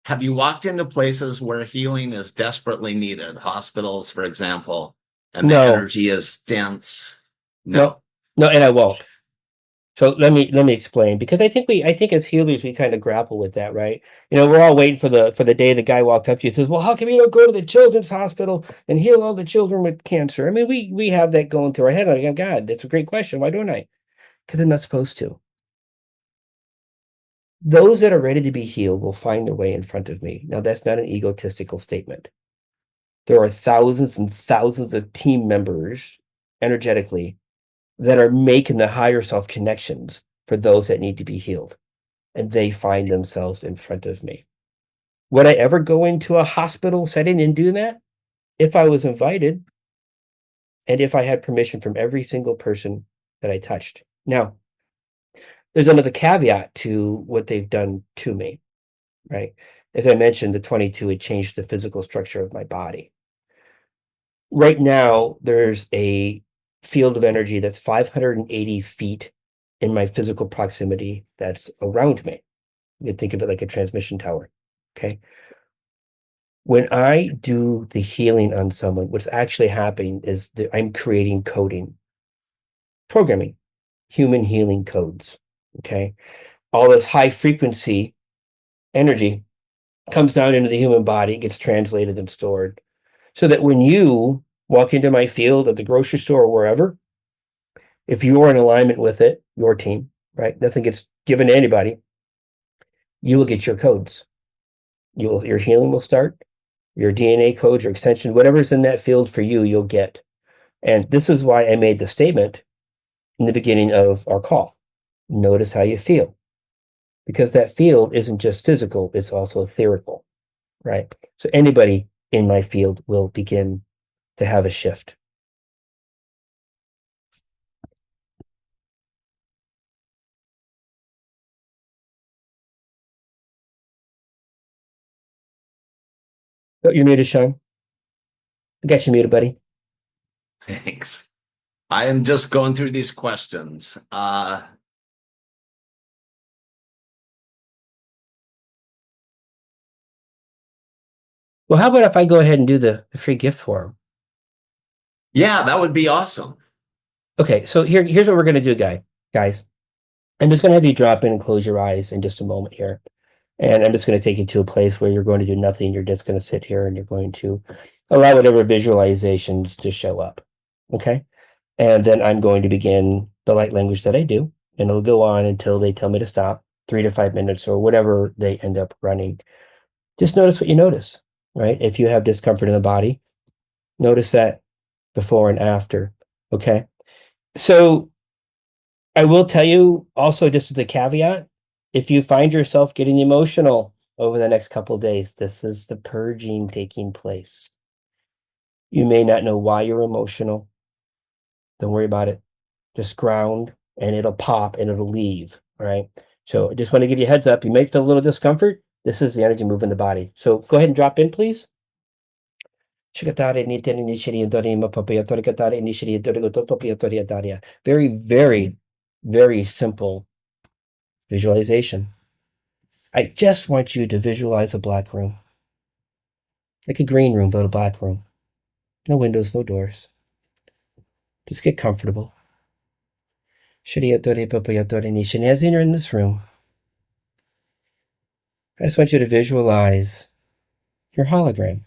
have you walked into places where healing is desperately needed? Hospitals, for example, and the No, energy is dense? no, No. no, and I won't. So let me explain, because I think as healers we kind of grapple with that, right? We're all waiting for the day the guy walked up to you and says, "Well, how come you don't go to the children's hospital and heal all the children with cancer?" I mean, we have that going through our head. Like, God, that's a great question. Why don't I? Because I'm not supposed to. Those that are ready to be healed will find their way in front of me. Now, that's not an egotistical statement. There are thousands and thousands of team members energetically that are making the higher self connections for those that need to be healed, and they find themselves in front of me. Would I ever go into a hospital setting and do that? If I was invited and if I had permission from every single person that I touched. Now, there's another caveat to what they've done to me, right? As I mentioned, the 22 had changed the physical structure of my body. Right now, there's a field of energy that's 580 feet in my physical proximity that's around me. You can think of it like a transmission tower. Okay. When I do the healing on someone, what's actually happening is that I'm creating coding, programming, human healing codes. Okay. All this high frequency energy comes down into the human body, gets translated and stored, so that when you walk into my field at the grocery store or wherever, if you're in alignment with it, your team, right? Nothing gets given to anybody. You will get your codes. Your healing will start. Your DNA codes, your extension, whatever's in that field for you, you'll get. And this is why I made the statement in the beginning of our call. Notice how you feel, because that field isn't just physical, it's also etherical, right? So anybody in my field will begin to have a shift. Oh, you're muted, Sean. I got you muted, buddy. Thanks. I am just going through these questions. Well, how about if I go ahead and do the free gift form? Yeah, that would be awesome. Okay, so here's what we're gonna do, guys. I'm just gonna have you drop in and close your eyes in just a moment here. And I'm just going to take you to a place where you're going to do nothing. You're just going to sit here and you're going to allow whatever visualizations to show up. Okay. And then I'm going to begin the light language that I do. And it'll go on until they tell me to stop, 3 to 5 minutes or whatever they end up running. Just notice what you notice, right? If you have discomfort in the body, notice that before and after. Okay. So I will tell you also, just as a caveat, if you find yourself getting emotional over the next couple of days, this is the purging taking place. You may not know why you're emotional. Don't worry about it. Just ground and it'll pop and it'll leave. All right. So I just want to give you a heads up. You might feel a little discomfort. This is the energy moving the body. So go ahead and drop in, please. Very, very, very simple visualization. I just want you to visualize a black room, like a green room, but a black room. No windows, no doors. Just get comfortable. As you're in this room, I just want you to visualize your hologram.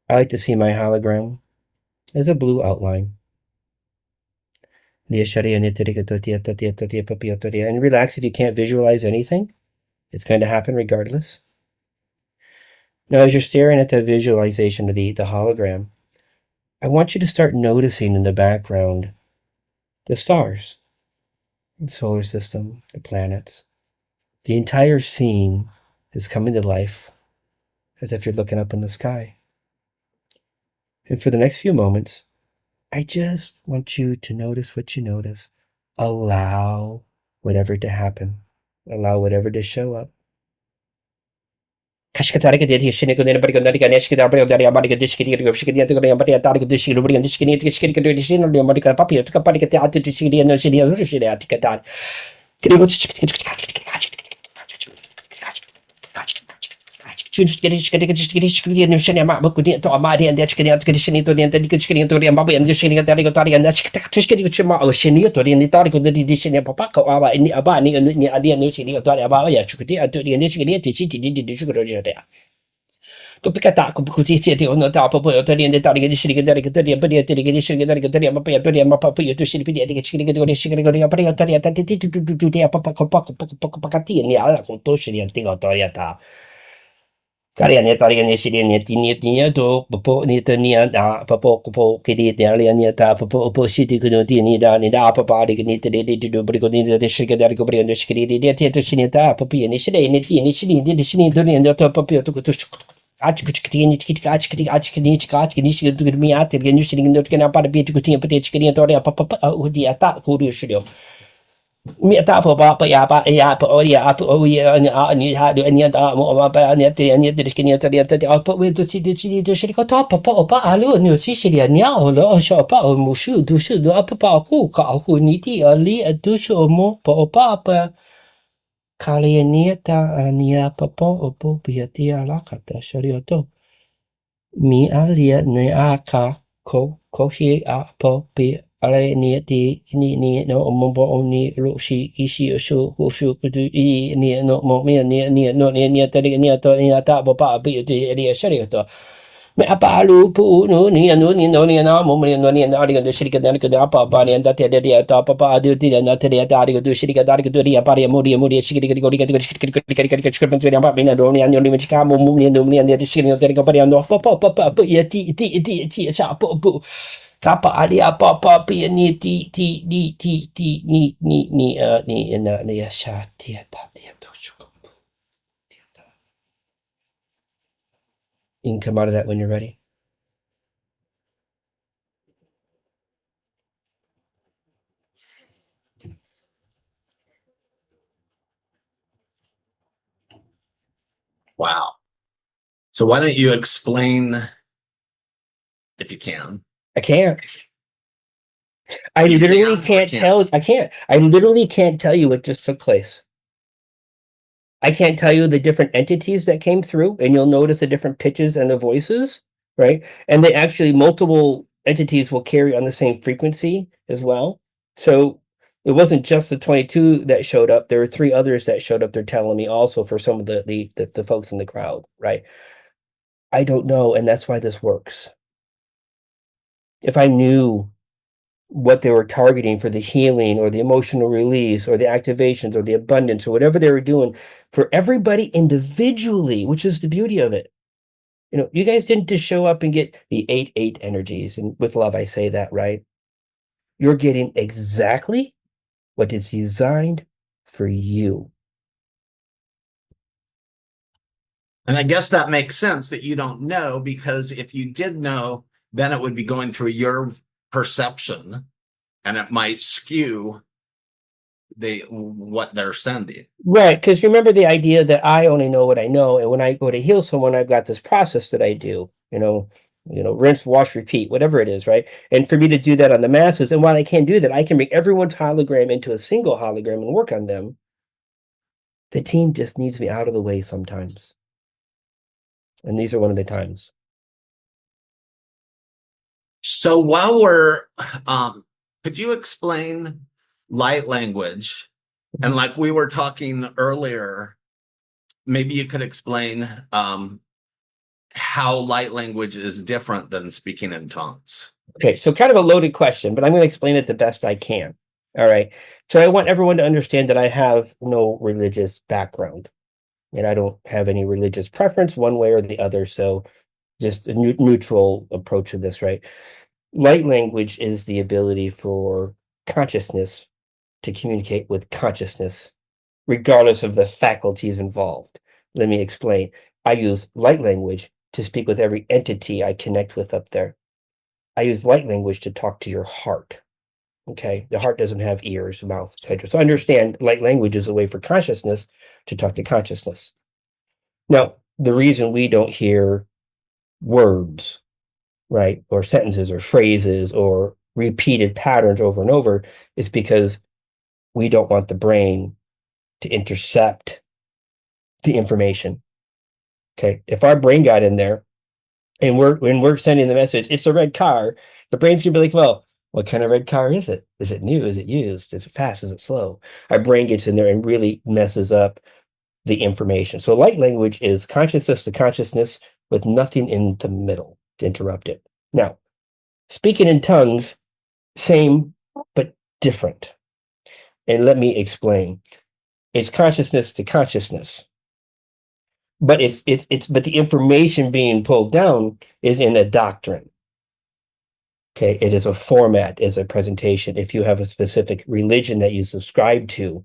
I like to see my hologram as a blue outline. And relax if you can't visualize anything. It's going to happen regardless. Now, as you're staring at the visualization of the hologram, I want you to start noticing in the background the stars, the solar system, the planets. The entire scene is coming to life as if you're looking up in the sky. And for the next few moments, I just want you to notice what you notice. Allow whatever to happen. Allow whatever to show up. Karian tarian ni sidi ni tinia to popo ni tania da popo popo kidi tania ni ta popo popo sidi kuno tini da ni da papa di ni tidi di do brigo ni de shika da ko brigo shikiri di ti to shini ta popi ni sidi ni ti ni sidi di shini do ni to popi to to ach kuchki ni chiki ach ni chika ni shiki to mi at ni shini ni to kana pa bi to ti pa ti chiki to ya papa o di ata ko ri shiro mi ta po ba pa ya pa o ya pa o ya ni ha do ni ta mo ba pa ni te skini ta te pa we to si to shi ko ta pa pa pa alu ni si shi ni o lo sha pa o mu shu du shu do pa pa ku ka ku ni ti ali du shu mo pa pa kali ni ta ni pa pa o po bi ti ala ka ta shari to mi alia ne a ka ko hi a po bi ale ni ti ni no mo bo ni ro shi ishi shu ho shu kudu I ni no mo mi ni no ni ta ni to ni ta bo pa bi ti ri shari to me apa lu pu no ni na mo ni no ni na ri ga shiri ga na ga pa pa ni da te de ta pa pa de ti na te da ri ga shiri ga da ri ga ri pa ri mo ri shiri ga ri ga shiri ga pa ni no ni ni ka mo ni no ni ni shiri ga ri ga pa ri no pa ti sa pu kapa ali apa apa pi ni ni na ya sha ti ta to shu. You can come out of that when you're ready. Wow. So why don't you explain, if you can? I can't. I You literally can or can't can't? tell. I can't. I literally can't tell you what just took place. I can't tell you the different entities that came through, and you'll notice the different pitches and the voices, right? And they actually multiple entities will carry on the same frequency as well. So it wasn't just the 22 that showed up. There were three others that showed up. They're telling me also for some of the folks in the crowd, right? I don't know, and that's why this works. If I knew what they were targeting for the healing or the emotional release or the activations or the abundance or whatever they were doing for everybody individually, which is the beauty of it. You know, you guys didn't just show up and get the 8-8 energies. And with love, I say that, right? You're getting exactly what is designed for you. And I guess that makes sense that you don't know, because if you did know, then it would be going through your perception and it might skew what they're sending. Right. Because remember the idea that I only know what I know. And when I go to heal someone, I've got this process that I do, rinse, wash, repeat, whatever it is, right? And for me to do that on the masses, and while I can't do that, I can bring everyone's hologram into a single hologram and work on them. The team just needs me out of the way sometimes. And these are one of the times. So while we're, could you explain light language? And like we were talking earlier, maybe you could explain how light language is different than speaking in tongues. Okay, so kind of a loaded question, but I'm going to explain it the best I can. All right. So I want everyone to understand that I have no religious background and I don't have any religious preference one way or the other. So just a neutral approach to this, right? Light language is the ability for consciousness to communicate with consciousness, regardless of the faculties involved. Let me explain. I use light language to speak with every entity I connect with up there. I use light language to talk to your heart. Okay. The heart doesn't have ears, mouth, etc. So understand light language is a way for consciousness to talk to consciousness. Now, the reason we don't hear words, right, or sentences or phrases or repeated patterns over and over is because we don't want the brain to intercept the information. Okay. If our brain got in there and we're sending the message, it's a red car, the brain's gonna be like, well, what kind of red car is it? Is it new? Is it used? Is it fast? Is it slow? Our brain gets in there and really messes up the information. So light language is consciousness to consciousness with nothing in the middle to interrupt it. Now, speaking in tongues, same but different. And let me explain. It's consciousness to consciousness. But but the information being pulled down is in a doctrine. Okay, it is a format, is a presentation. If you have a specific religion that you subscribe to,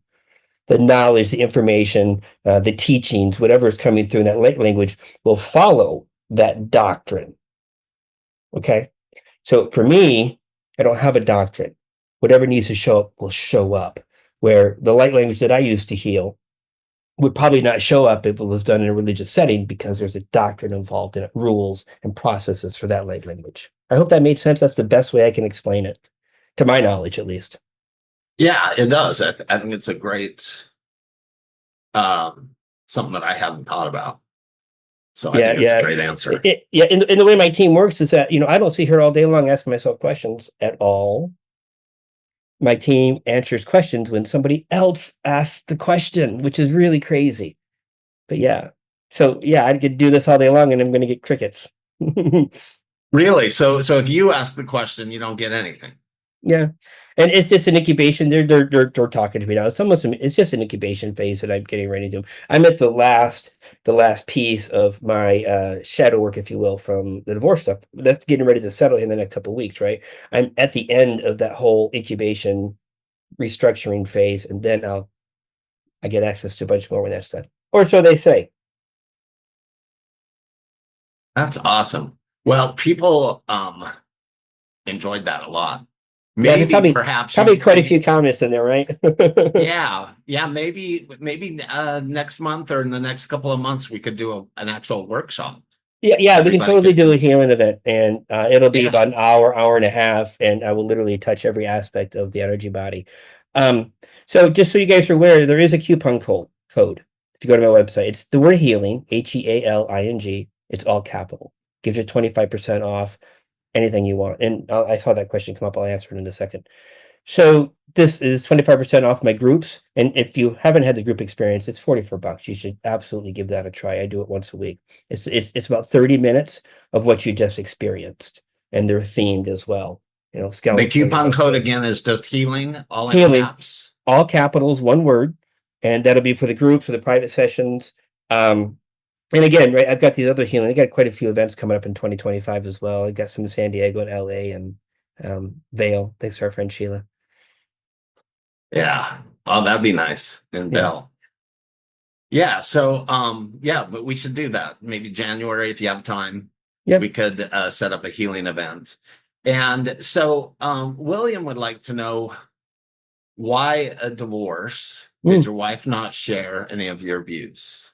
the knowledge, the information, the teachings, whatever is coming through in that language will follow that doctrine. Okay, so for me, I don't have a doctrine. Whatever needs to show up will show up. Where the light language that I use to heal would probably not show up if it was done in a religious setting because there's a doctrine involved in it, rules and processes for that light language. I hope that made sense. That's the best way I can explain it, to my knowledge, at least. Yeah, it does. I think it's a great, something that I hadn't thought about. So I Yeah, think it's a yeah. great answer. Yeah, and the way my team works is that, I don't sit here all day long asking myself questions at all. My team answers questions when somebody else asks the question, which is really crazy. But yeah. So yeah, I could do this all day long and I'm going to get crickets. Really? So if you ask the question, you don't get anything. Yeah. And it's just an incubation. They're talking to me now. It's just an incubation phase that I'm getting ready to do. I'm at the last piece of my shadow work, if you will, from the divorce stuff. That's getting ready to settle in the next couple of weeks, right? I'm at the end of that whole incubation restructuring phase, and then I get access to a bunch more when that's done. Or so they say. That's awesome. Well, people enjoyed that a lot. Yeah, there's Maybe perhaps probably quite a few comments in there, right? yeah, maybe next month or in the next couple of months we could do an actual workshop. Yeah, we can everybody totally could do a healing event, and it'll be Yeah. about an hour and a half, and I will literally touch every aspect of the energy body. So just so you guys are aware, there is a coupon code. If you go to my website, it's the word healing, HEALING. It's all capital. Gives you 25% off anything you want. And I saw that question come up. I'll answer it in a second. So this is 25% off my groups. And if you haven't had the group experience, it's $44. You should absolutely give that a try. I do it once a week. It's about 30 minutes of what you just experienced. And they're themed as well. You know, The skeleton. coupon code again is just healing, all in Healing, caps. all capitals, one word. And that'll be for the group, for the private sessions. And again, right, I've got these other healing. I got quite a few events coming up in 2025 as well. I've got some in San Diego and LA and Vail. Thanks to our friend Sheila. Yeah. Oh, that'd be nice. And Yeah. Bell. Yeah. So, yeah, but we should do that. Maybe January if you have time. Yep. We could set up a healing event. And so, William would like to know why a divorce? Did your wife not share any of your views?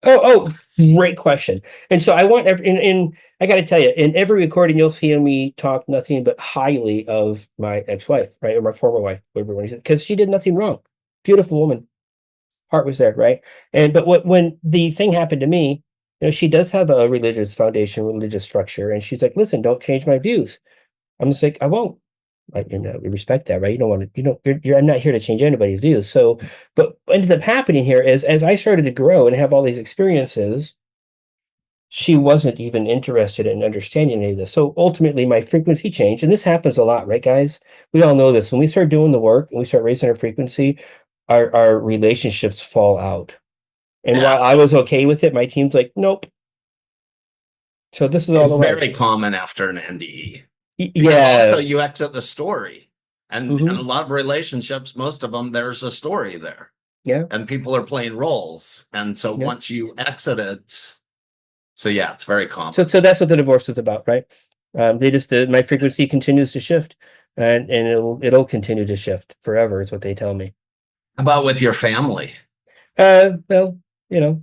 Oh, great question. And so I want I got to tell you, in every recording, you'll hear me talk nothing but highly of my ex-wife, right, or my former wife, whatever one, because she did nothing wrong. Beautiful woman, heart was there, right? But when the thing happened to me, you know, she does have a religious foundation, religious structure, and she's like, "Listen, don't change my views." I'm just like, "I won't." We respect that, right? You don't want to, I'm not here to change anybody's views. So, but what ended up happening here is as I started to grow and have all these experiences, she wasn't even interested in understanding any of this. So ultimately, my frequency changed. And this happens a lot, right, guys? We all know this. When we start doing the work and we start raising our frequency, our relationships fall out. And Yeah. while I was okay with it, my team's like, nope. So this is all It's the very way. common after an NDE. Because Yeah. also you exit the story. And Mhm. a lot of relationships, most of them, there's a story there. Yeah. And people are playing roles. And so Yeah. once you exit it, so yeah, it's very common. So that's what the divorce is about, right? They just my frequency continues to shift, and it'll continue to shift forever. Is what they tell me. How about with your family? Well, you know,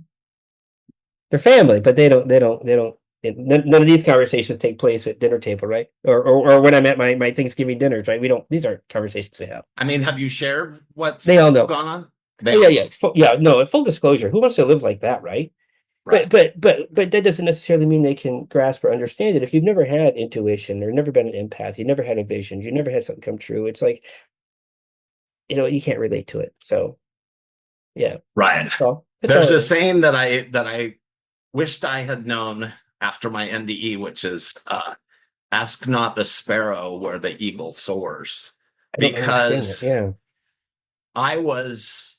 they're family, but none of these conversations take place at dinner table, right? Or when I'm at my Thanksgiving dinners, right? We don't. These aren't conversations we have. I mean, have you shared what's They all know. gone on? Oh, yeah. No, full disclosure. Who wants to live like that, right? Right. But that doesn't necessarily mean they can grasp or understand it. If you've never had intuition or never been an empath, you never had a vision, you never had something come true, it's like, you can't relate to it. So yeah. Right. Well, There's a saying that I wished I had known after my NDE, which is ask not the sparrow where the eagle soars. Because yeah. I was,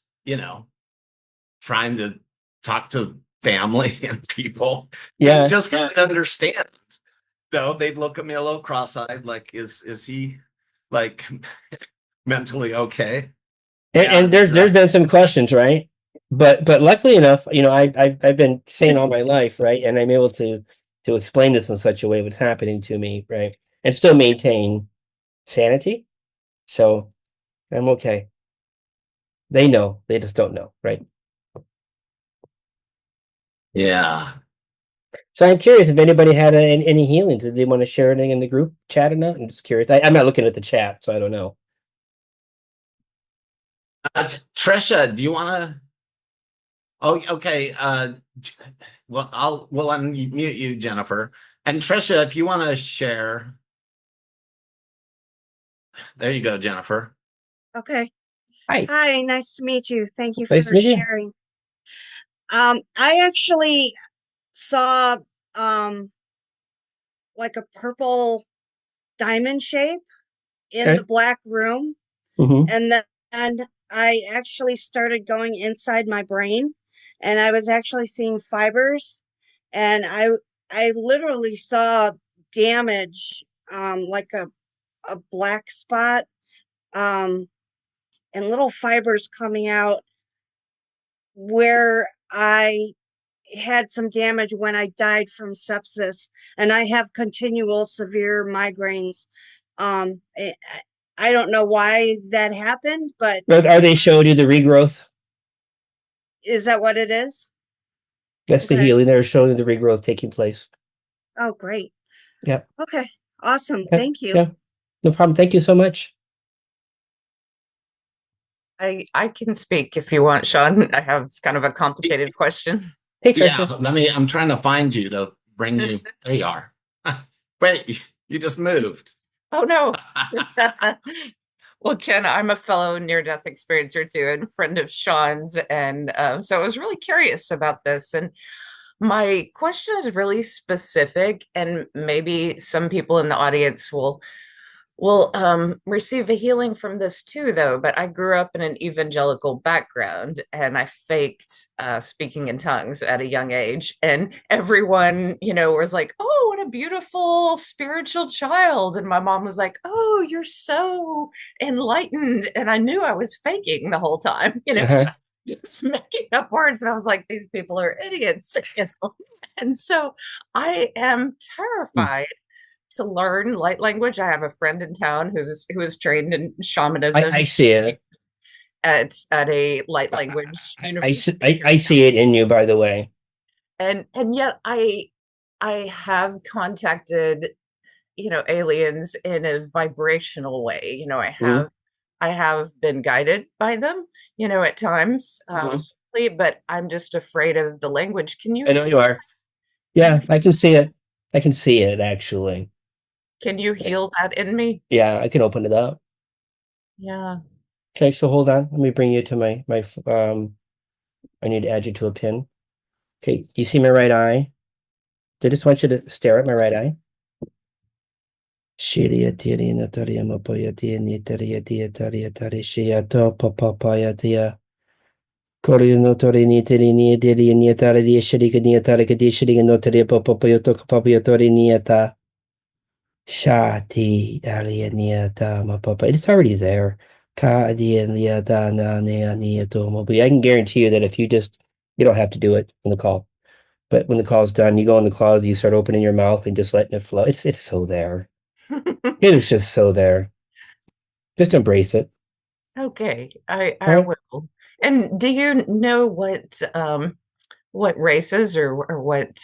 trying to talk to family and people. Yeah. They just can't understand. They'd look at me a little cross-eyed, like, is he like mentally okay? And there's been some questions, right? But luckily enough, I've been sane all my life, right? And I'm able to explain this in such a way what's happening to me, right? And still maintain sanity. So I'm okay. They know, they just don't know, right? Yeah. So I'm curious if anybody had any healings. Did they want to share anything in the group chat or not? I'm just curious. I'm not looking at the chat, so I don't know. Trisha, do you want to? Oh, okay. We'll unmute you, Jennifer. And Trisha, if you want to share. There you go, Jennifer. Okay. Hi. Hi, nice to meet you. Thank you Nice for to meet you. sharing. I actually saw like a purple diamond shape in the black room. Mm-hmm. And then I actually started going inside my brain, and I was actually seeing fibers, and I literally saw damage, like a black spot, and little fibers coming out where I had some damage when I died from sepsis, and I have continual severe migraines. I don't know why that happened, but Are they showing you the regrowth? is that what it is? That's the Okay. healing. They're showing you the regrowth taking place. Oh, great. Yeah. Okay. Awesome. Yeah. Thank you. Yeah. No problem. Thank you so much. I can speak if you want, Sean. I have kind of a complicated question. Hey, Yeah, Trisha. I'm trying to find you to bring you. There you are. Wait, you just moved. Oh no. Well, Ken, I'm a fellow near-death experiencer too, and friend of Sean's, and so I was really curious about this. And my question is really specific, and maybe some people in the audience will receive a healing from this too, though. But I grew up in an evangelical background and I faked speaking in tongues at a young age. And everyone, was like, oh, what a beautiful spiritual child. And my mom was like, oh, you're so enlightened. And I knew I was faking the whole time, Uh-huh. just making up words. And I was like, these people are idiots. And so I am terrified to learn light language. I have a friend in town who is trained in shamanism I see it. at a light language university. I see it in you, by the way. And yet I have contacted, aliens in a vibrational way. Mhm. I have been guided by them, at times, Mhm. but I'm just afraid of the language. I know you are. Yeah, I can see it. I can see it actually. Can you heal that in me? Yeah, I can open it up. Yeah. Okay, so hold on. Let me bring you to my I need to add you to a pin. Okay, you see my right eye? I just want you to stare at my right eye. Shiria tiri na taria mapoya tia ni taria tia taria tari shia to papaya tia. Korea no tori ni tiri ni tiri ni tari di shirika ni tari ka di shirika no taria papaya to papaya tori ni ta. Shati alia ni ta mapapa. It's already there. Ka adia ni ta na ni to mobi. I can guarantee you that if you don't have to do it in the call. But when the call's done, you go in the closet, you start opening your mouth and just letting it flow. It's so there. It is just so there. Just embrace it. Okay, All I right. will. And do you know what races or what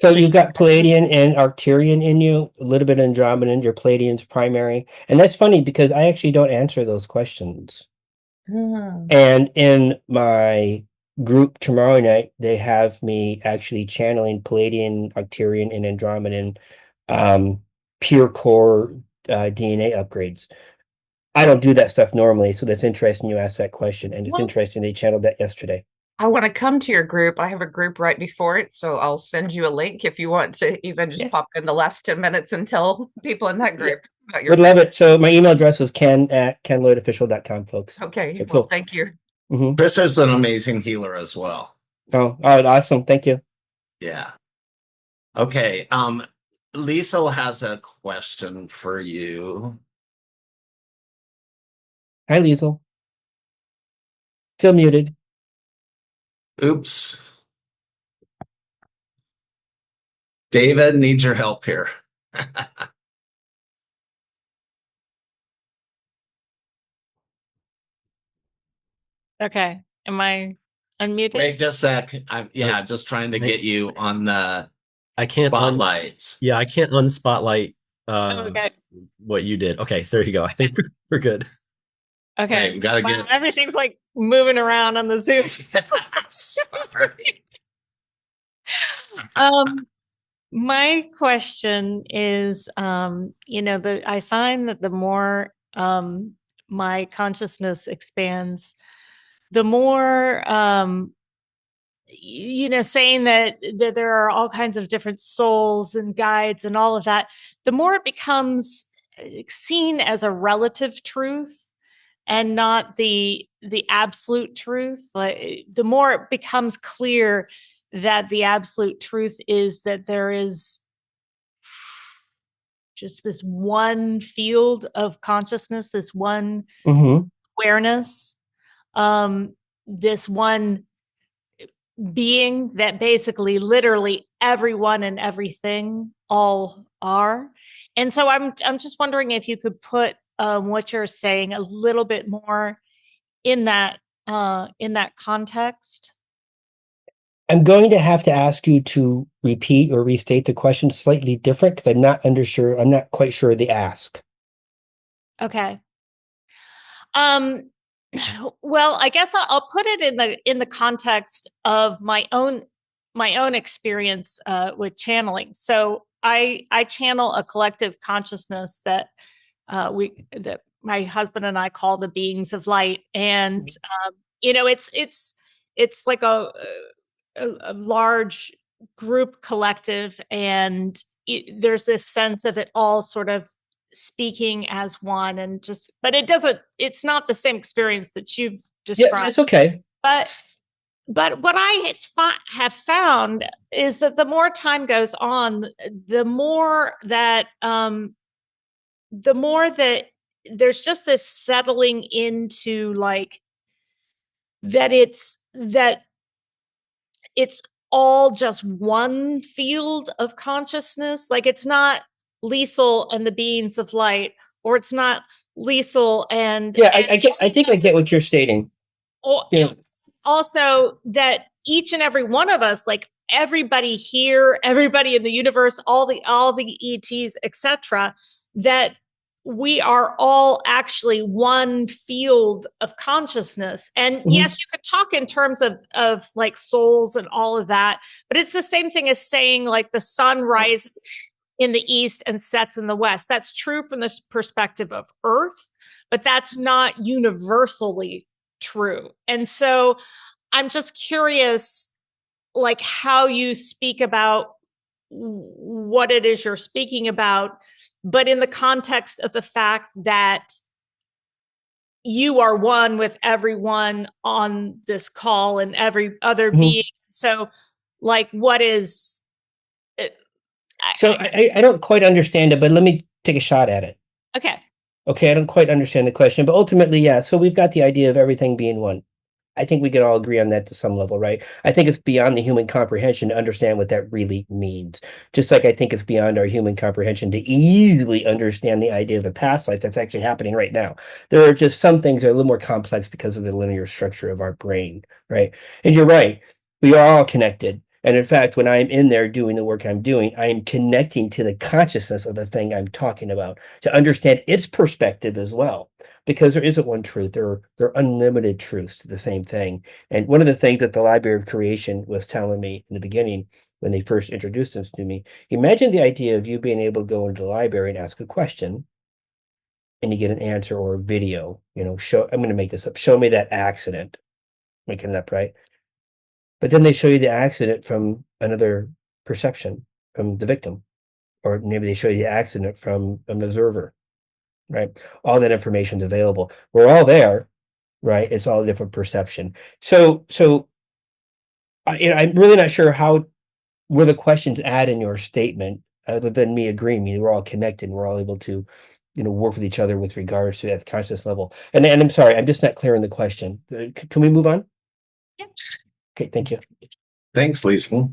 So you've got Palladian and Arcturian in you, a little bit of Andromedan, your Palladian's primary. And that's funny because I actually don't answer those questions. Hmm. And in my group tomorrow night, they have me actually channeling Palladian, Arcturian, and Andromedan pure core DNA upgrades. I don't do that stuff normally, so that's interesting you asked that question, and it's Well, interesting they channeled that yesterday. I want to come to your group. I have a group right before it, so I'll send you a link if you want to even just Yeah, pop in the last 10 minutes and tell people in that yeah, group about your would love group. it. So my email address is ken@kenlloydofficial.com, folks. Okay, So well, cool. thank you. Mm-hmm. Chris is an amazing healer as well. Oh, all right, awesome. Thank you. Yeah. Okay. Liesel has a question for you. Hi, Liesel. Still muted. Oops. David needs your help here. Okay. Am I unmuted? Wait just a sec. Just trying to get you on the I can't spotlight. I can't unspotlight Okay. what you did. Okay, so there you go. I think we're good. Okay. Wait, we gotta Wow, get everything's like moving around on the Zoom. Sorry. My question is, I find that the more my consciousness expands, the more saying that there are all kinds of different souls and guides and all of that, the more it becomes seen as a relative truth and not the absolute truth. Like, the more it becomes clear that the absolute truth is that there is just this one field of consciousness, this one Mm-hmm. awareness, this one being that basically literally everyone and everything all are. And so I'm just wondering if you could put what you're saying a little bit more in that context. I'm going to have to ask you to repeat or restate the question slightly different because I'm not quite sure of the ask. Okay. Well, I guess I'll put it in the context of my own experience with channeling. So I channel a collective consciousness that that my husband and I call the beings of light, and it's like a large group collective, and there's this sense of it all sort of speaking as one, and just, but it's not the same experience that you've Yeah, described. it's okay. But what I have found is that the more time goes on, the more that there's just this settling into, like, that it's all just one field of consciousness. Like, it's not Liesel and the beings of light, or it's not Liesel and Yeah, I think I get what you're stating. or, Yeah. Also, that each and every one of us, like everybody here, everybody in the universe, all the ETs, etc., that we are all actually one field of consciousness. And yes, you could talk in terms of like souls and all of that, but it's the same thing as saying, like, the sun rises in the east and sets in the west. That's true from this perspective of Earth, but that's not universally true. And so I'm just curious, like, how you speak about what it is you're speaking about, but in the context of the fact that you are one with everyone on this call and every other being. So, like, what is it? So I don't quite understand it, but let me take a shot at it. Okay, I don't quite understand the question, but ultimately, yeah. So we've got the idea of everything being one. I think we can all agree on that to some level, right? I think it's beyond the human comprehension to understand what that really means. Just like I think it's beyond our human comprehension to easily understand the idea of a past life that's actually happening right now. There are just some things that are a little more complex because of the linear structure of our brain, right? And you're right, we are all connected. And in fact, when I'm in there doing the work I'm doing, I am connecting to the consciousness of the thing I'm talking about to understand its perspective as well. Because there isn't one truth, there are unlimited truths to the same thing. And one of the things that the Library of Creation was telling me in the beginning, when they first introduced this to me, imagine the idea of you being able to go into the library and ask a question, and you get an answer or a video. I'm going to make this up. Show me that accident. Making it up, right? But then they show you the accident from another perception, from the victim, or maybe they show you the accident from an observer. Right? All that information is available. We're all there, right? It's all a different perception. So I'm really not sure where the questions add in your statement, other than me agreeing. We're all connected. And we're all able to, work with each other with regards to at the conscious level. And I'm sorry, I'm just not clear on the question. Can we move on? Yeah. Okay, thank you. Thanks, Lisa.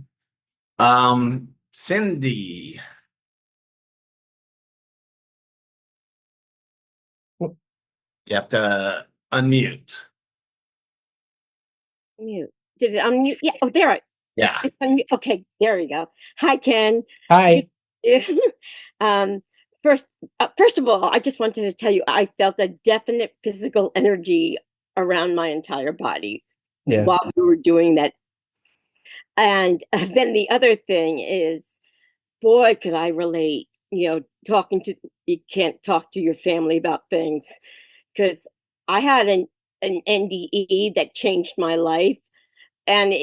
Cindy. You have to unmute. Mute. Did it unmute? Yeah. Oh, there. Yeah. It's unmute. Okay, there we go. Hi, Ken. Hi. First of all, I just wanted to tell you I felt a definite physical energy around my entire body while we were doing that. And then the other thing is, boy, could I relate. You can't talk to your family about things, because I had an NDE that changed my life, and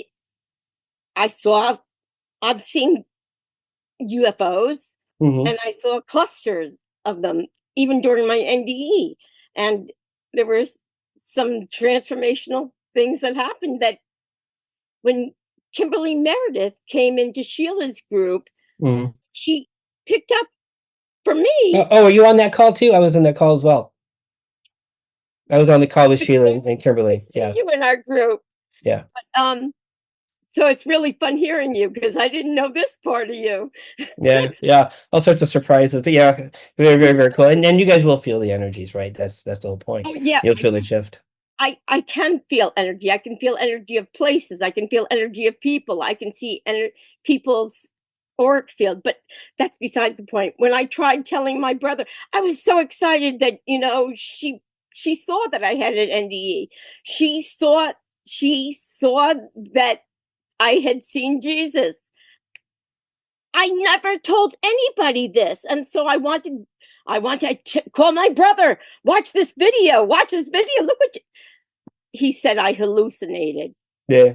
I've seen UFOs, and I saw clusters of them even during my NDE, and there were some transformational things that happened. That when Kimberly Meredith came into Sheila's group, she picked up for me. Oh, are you on that call too? I was on that call as well. I was on the call with Sheila and Kimberly. Yeah. You in our group. Yeah. But, so it's really fun hearing you, because I didn't know this part of you. Yeah. All sorts of surprises. But yeah, very, very, very cool. And you guys will feel the energies, right? That's the whole point. Oh, yeah. You'll feel the shift. I can feel energy. I can feel energy of places. I can feel energy of people. I can see people's auric field, but that's beside the point. When I tried telling my brother, I was so excited that, she saw that I had an NDE. She saw that I had seen Jesus. I never told anybody this. And so I wanted to call my brother, watch this video, look what he said I hallucinated. Yeah.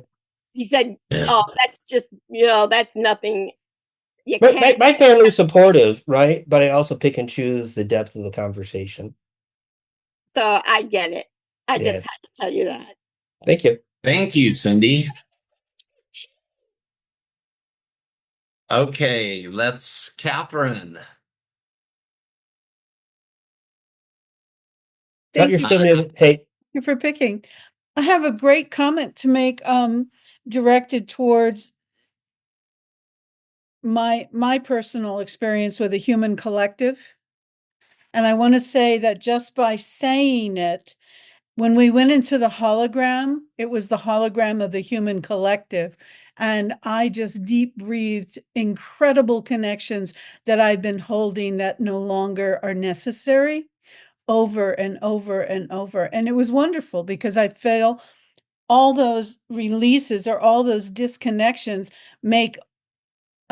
He said, Yeah. oh, that's just, that's nothing. You My, can't. my family's supportive, right? But I also pick and choose the depth of the conversation. So I get it. I Yeah. just had to tell you that. Thank you. Thank you, Cindy. Okay, let's Catherine. Oh, Thank you're you still muted. Hey, for picking. I have a great comment to make directed towards my personal experience with a human collective. And I want to say that just by saying it, when we went into the hologram, it was the hologram of the human collective. And I just deep breathed incredible connections that I've been holding that no longer are necessary, over and over and over. And it was wonderful because I feel all those releases or all those disconnections make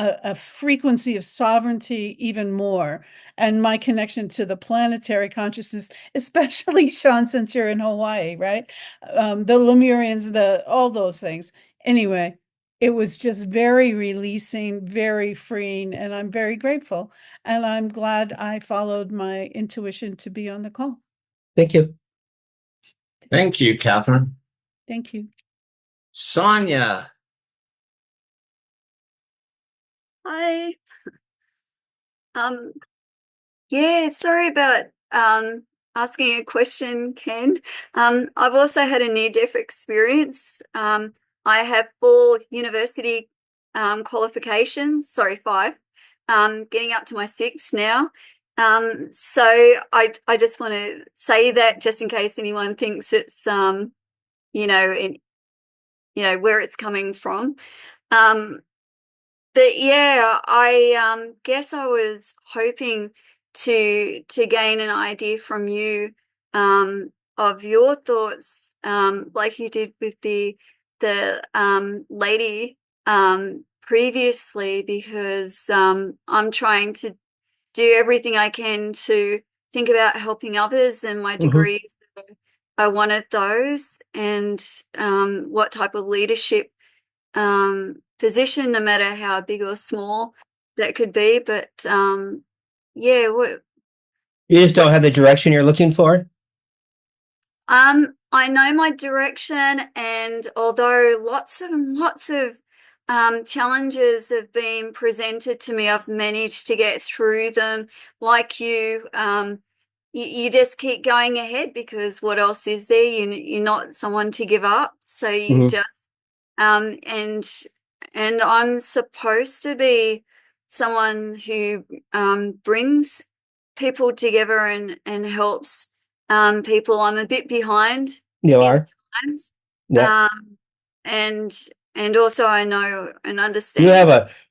a frequency of sovereignty even more. And my connection to the planetary consciousness, especially Sean, since you're in Hawaii, right? The Lemurians, all those things. Anyway, it was just very releasing, very freeing, and I'm very grateful. And I'm glad I followed my intuition to be on the call. thank you. Thank you, Catherine. Thank you. Sonia. Hi. Yeah, sorry about asking a question, Ken. I've also had a near-death experience. I have 4 university qualifications, sorry, 5, getting up to my 6th now. So I just want to say that just in case anyone thinks it's where it's coming from. But yeah, I guess I was hoping to gain an idea from you of your thoughts, like you did with the lady previously, because I'm trying to do everything I can to think about helping others, and my degrees are one of those, and what type of leadership position, no matter how big or small that could be. But yeah, You just don't have the direction you're looking for? I know my direction, and although lots of challenges have been presented to me, I've managed to get through them. Like you just keep going ahead, because what else is there? You're not someone to give up, so you just and I'm supposed to be someone who brings people together and helps people. I'm a bit behind You in are? times. Yeah. And also I know and understand.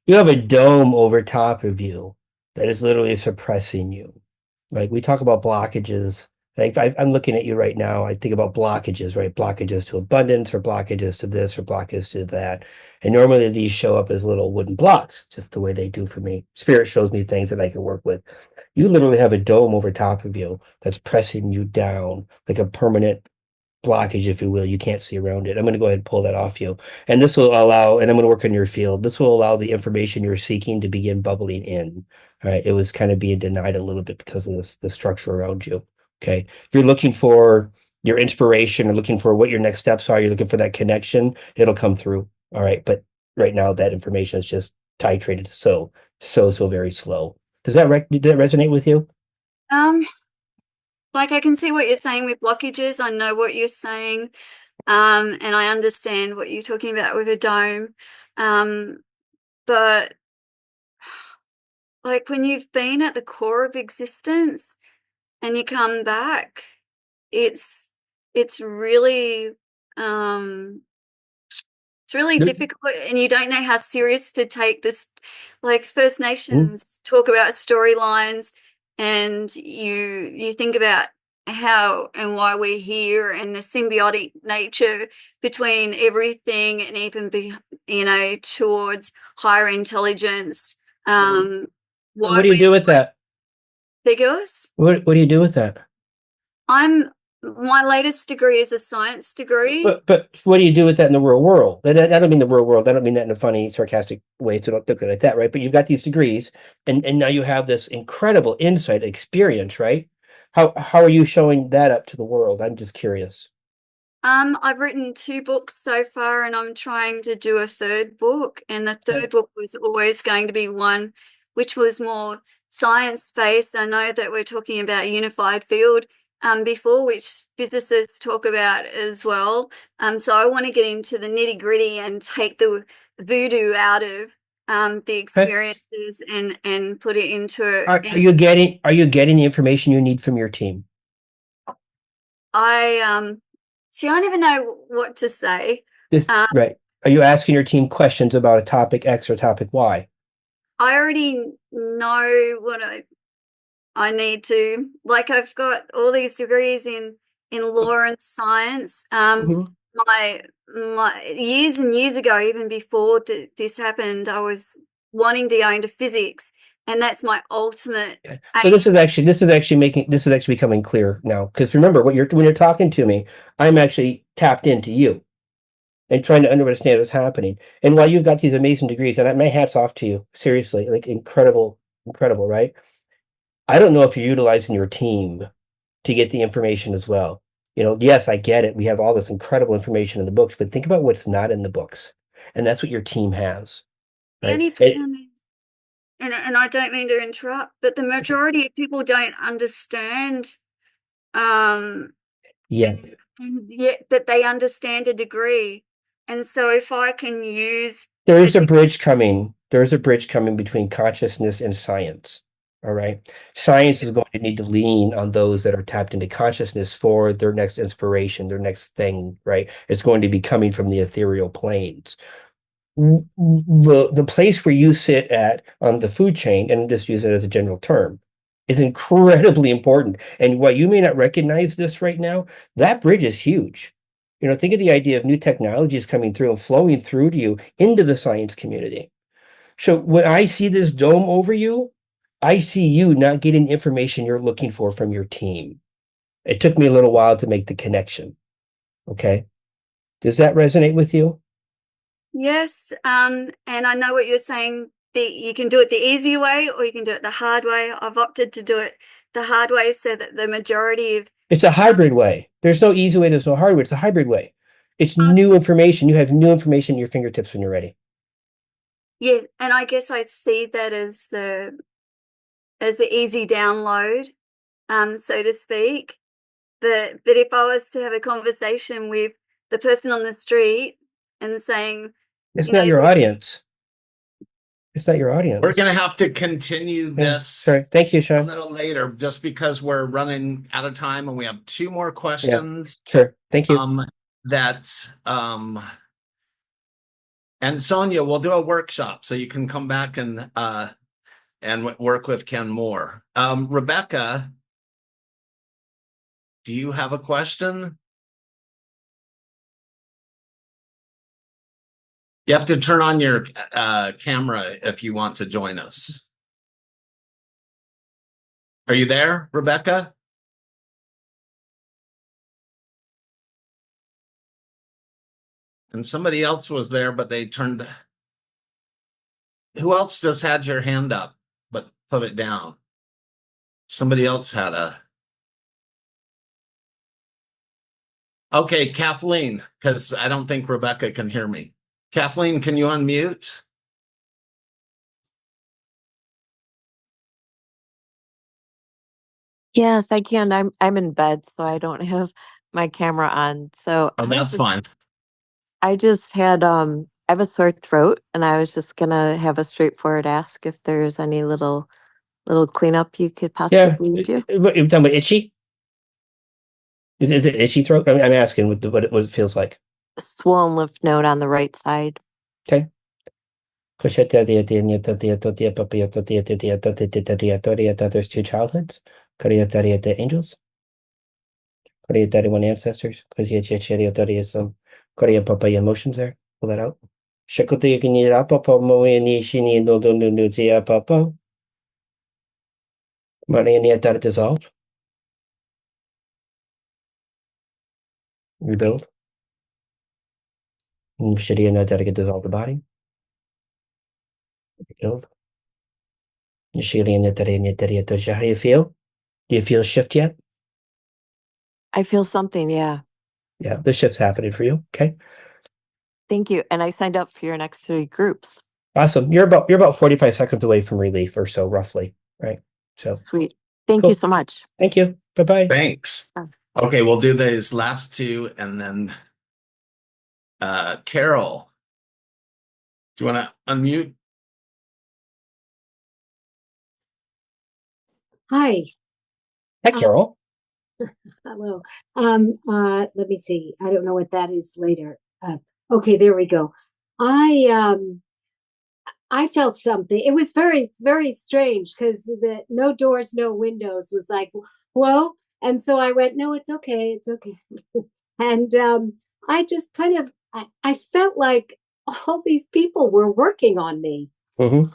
You have a dome over top of you that is literally suppressing you. Like we talk about blockages. Like I'm looking at you right now. I think about blockages, right? Blockages to abundance, or blockages to this, or blockages to that. And normally these show up as little wooden blocks, just the way they do for me. Spirit shows me things that I can work with. You literally have a dome over top of you that's pressing you down, like a permanent blockage, if you will. You can't see around it. I'm going to go ahead and pull that off you. And this will allow, and I'm going to work on your field. This will allow the information you're seeking to begin bubbling in. All right. It was kind of being denied a little bit because of the structure around you. Okay. If you're looking for your inspiration or looking for what your next steps are, you're looking for that connection, it'll come through. All right. But right now that information is just titrated so very slow. Did that resonate with you? Like I can see what you're saying with blockages. I know what you're saying. And I understand what you're talking about with a dome. But like when you've been at the core of existence and you come back, it's it's really difficult, and you don't know how serious to take this. Like First Nations talk about storylines, and you think about how and why we're here, and the symbiotic nature between everything, and even towards higher intelligence. Why What do you do with that? Figures. What do you do with that? My latest degree is a science degree. But what do you do with that in the real world? I don't mean the real world. I don't mean that in a funny, sarcastic way. So don't look at it like that, right? But you've got these degrees, and now you have this incredible insight experience, right? How are you showing that up to the world? I'm just curious. I've written 2 books so far, and I'm trying to do a 3rd book. And the 3rd book was always going to be one which was more science-based. I know that we're talking about unified field before, which physicists talk about as well. So I want to get into the nitty-gritty and take the voodoo out of the experiences and put it into it. Are you getting the information you need from your team? See, I don't even know what to say. Right. Are you asking your team questions about a topic X or topic Y? I already know what I need to. Like, I've got all these degrees in law and science. My years and years ago, even before this happened, I was wanting to go into physics, and that's my ultimate. So this is actually becoming clear now, because remember when you're talking to me, I'm actually tapped into you and trying to understand what's happening. And while you've got these amazing degrees, and my hat's off to you, seriously, like incredible, right? I don't know if you're utilizing your team to get the information as well. Yes, I get it. We have all this incredible information in the books, but think about what's not in the books. And that's what your team has. Right? Any and I don't mean to interrupt, but the majority of people don't understand yet that they understand a degree. And so if I can use there's a bridge coming between consciousness and science. All right. Science is going to need to lean on those that are tapped into consciousness for their next inspiration, their next thing, right? It's going to be coming from the ethereal planes. The place where you sit at on the food chain, and just use it as a general term, is incredibly important. And while you may not recognize this right now, that bridge is huge. Think of the idea of new technologies coming through and flowing through to you into the science community. So when I see this dome over you, I see you not getting the information you're looking for from your team. It took me a little while to make the connection. Okay. Does that resonate with you? Yes. And I know what you're saying. You can do it the easy way, or you can do it the hard way. I've opted to do it the hard way, so that the majority of it's a hybrid way. There's no easy way. There's no hard way. It's a hybrid way. It's new information. You have new information at your fingertips when you're ready. Yes, and I guess I see that as the easy download, so to speak. But if I was to have a conversation with the person on the street and saying, it's not your audience. It's not your audience. We're going to have to continue this. Sorry. Thank you, Sean. A little later, just because we're running out of time and we have 2 more questions. Yeah. Sure. Thank you. And Sonia, we'll do a workshop so you can come back and work with Ken more. Rebecca, do you have a question? You have to turn on your camera if you want to join us. Are you there, Rebecca? And somebody else was there, but they turned. Who else just had your hand up, but put it down? Somebody else had a. Okay, Kathleen, because I don't think Rebecca can hear me. Kathleen, can you unmute? Yes, I can. I'm in bed, so I don't have my camera on. So that's fine. I just had I have a sore throat, and I was just gonna have a straightforward ask if there's any little cleanup you could possibly do. You're talking about itchy? Is it itchy throat? I'm asking what it feels like. Swollen lymph node on the right side. Okay. There's 2 childhoods. Angels. 1 ancestors. Emotions there. Pull that out. Dissolve. Rebuild. Dissolve the body. Rebuild. How do you feel? Do you feel a shift yet? I feel something, yeah. Yeah, the shift's happening for you. Okay. Thank you. And I signed up for your next 3 groups. Awesome. You're about 45 seconds away from relief or so, roughly. Right. So Sweet. Thank cool. you so much. Thank you. Bye-bye. Thanks. Okay, we'll do these last 2 and then Carol, do you want to unmute? Hi. Hi, Carol. Hello. Let me see. I don't know what that is later. Okay, there we go. I felt something. It was very, very strange because the no doors, no windows was like, whoa. And so I went, no, it's okay. It's okay. And I just kind of, I felt like all these people were working on me. You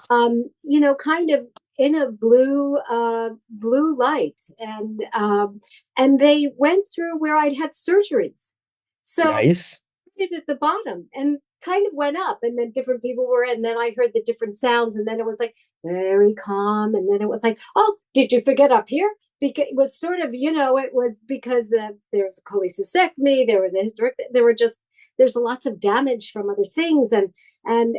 know, kind of in a blue light, and they went through where I'd had surgeries. So nice. It at the bottom and kind of went up, and then different people were, and then I heard the different sounds, and then it was like very calm, and then it was like, oh, did you forget up here? Because it was sort of, you know, it was because there was a cholecystectomy, there was a there's lots of damage from other things,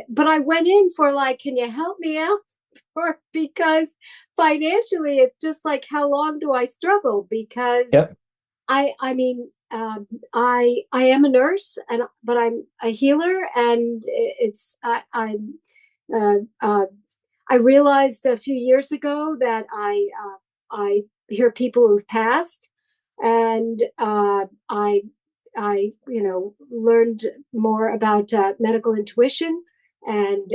but I went in for like, can you help me out? Or because financially, it's just like, how long do I struggle? Because I mean, I am a nurse, but I'm a healer, and I realized a few years ago that I hear people who've passed, and I you know, learned more about medical intuition and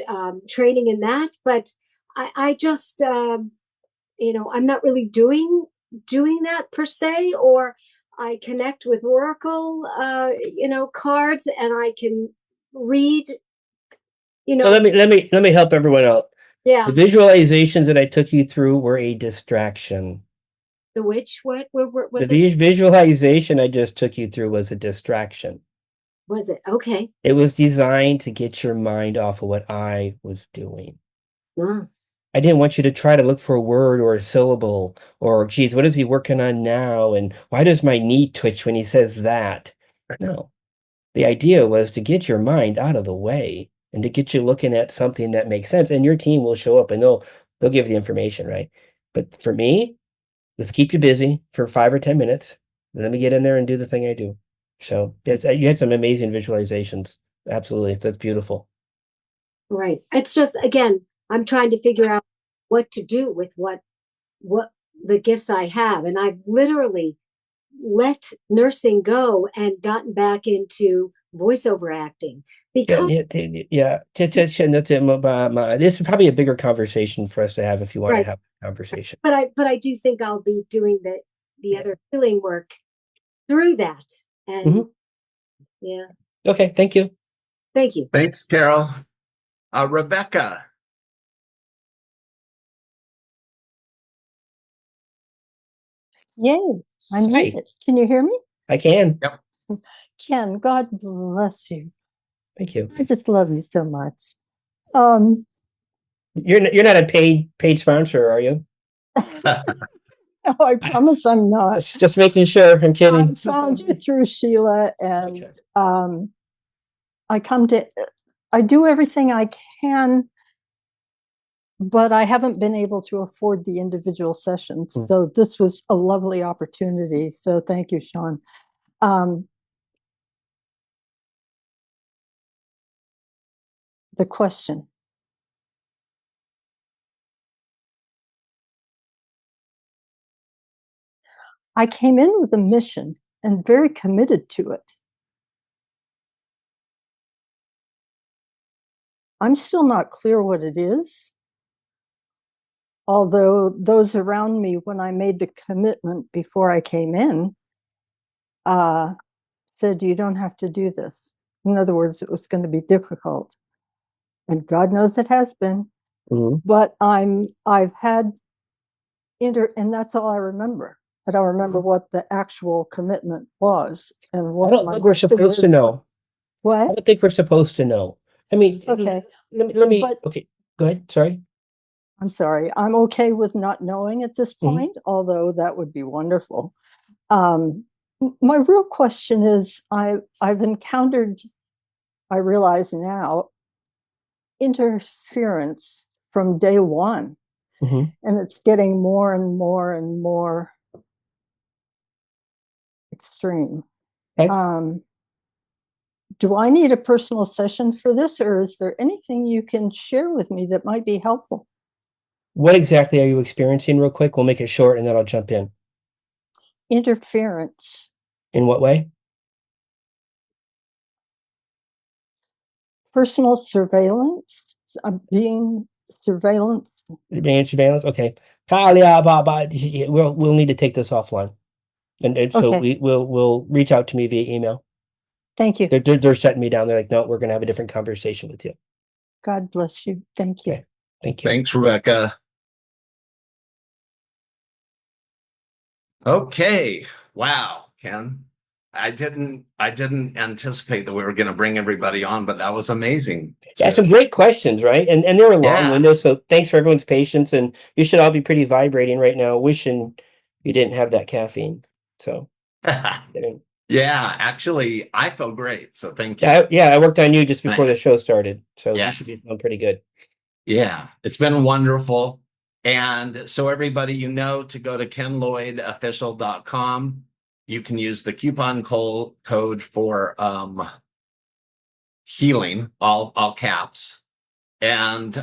training in that, but I just you know, I'm not really doing that per se, or I connect with oracle you know, cards, and I can read, you know. So let me help everyone out. Yeah. The visualizations that I took you through were a distraction. The which what was the visualization I just took you through was a distraction. Was it? Okay. It was designed to get your mind off of what I was doing. I didn't want you to try to look for a word or a syllable or, geez, what is he working on now? And why does my knee twitch when he says that? No. The idea was to get your mind out of the way and to get you looking at something that makes sense. And your team will show up and they'll give the information, right? But for me, let's keep you busy for 5 or 10 minutes. Let me get in there and do the thing I do. So yes, you had some amazing visualizations. Absolutely. That's beautiful. Right. It's just, again, I'm trying to figure out what to do with what the gifts I have. And I've literally let nursing go and gotten back into voiceover acting. Because this is probably a bigger conversation for us to have if you want to have a conversation. But I do think I'll be doing the other healing work through that. And yeah. Okay, thank you. Thank you. Thanks, Carol. Rebecca. Yay, I made it. Can you hear me? I can. Yep. Ken, God bless you. Thank you. I just love you so much. You're not a paid sponsor, are you? No, I promise I'm not. Just making sure. I'm kidding. I found you through Sheila, and I do everything I can, but I haven't been able to afford the individual sessions. So this was a lovely opportunity. So thank you, Sean. The question. I came in with a mission and very committed to it. I'm still not clear what it is, although those around me, when I made the commitment before I came in, said, you don't have to do this. In other words, it was going to be difficult. And God knows it has been. But I've had and that's all I remember. I don't remember what the actual commitment was and what I don't think we're supposed to know. What? I don't think we're supposed to know. I mean, Okay. let me But- okay, go ahead. Sorry. I'm sorry. I'm okay with not knowing at this point, although that would be wonderful. My real question is, I've encountered, I realize now, interference from day one, and it's getting more and more and more extreme. Okay. Do I need a personal session for this, or is there anything you can share with me that might be helpful? What exactly are you experiencing real quick? We'll make it short and then I'll jump in. Interference. In what way? Personal surveillance. Being surveillance. Being surveillance? Okay. We'll need to take this offline. And so Okay. we'll reach out to me via email. Thank you. They're shutting me down. They're like, no, we're gonna have a different conversation with you. God bless you. Thank you. Okay. Thank you. Thanks, Rebecca. Okay. Wow, Ken. I didn't anticipate that we were going to bring everybody on, but that was amazing. Yeah, some great questions, right? And they were long-winded, so thanks for everyone's patience. And you should all be pretty vibrating right now, wishing you didn't have that caffeine. So yeah, actually, I feel great. So thank you. I worked on you just before the show started, so you should be feeling pretty good. Yeah, it's been wonderful. And so everybody, to go to kenlloydofficial.com. You can use the coupon code for healing, all caps, and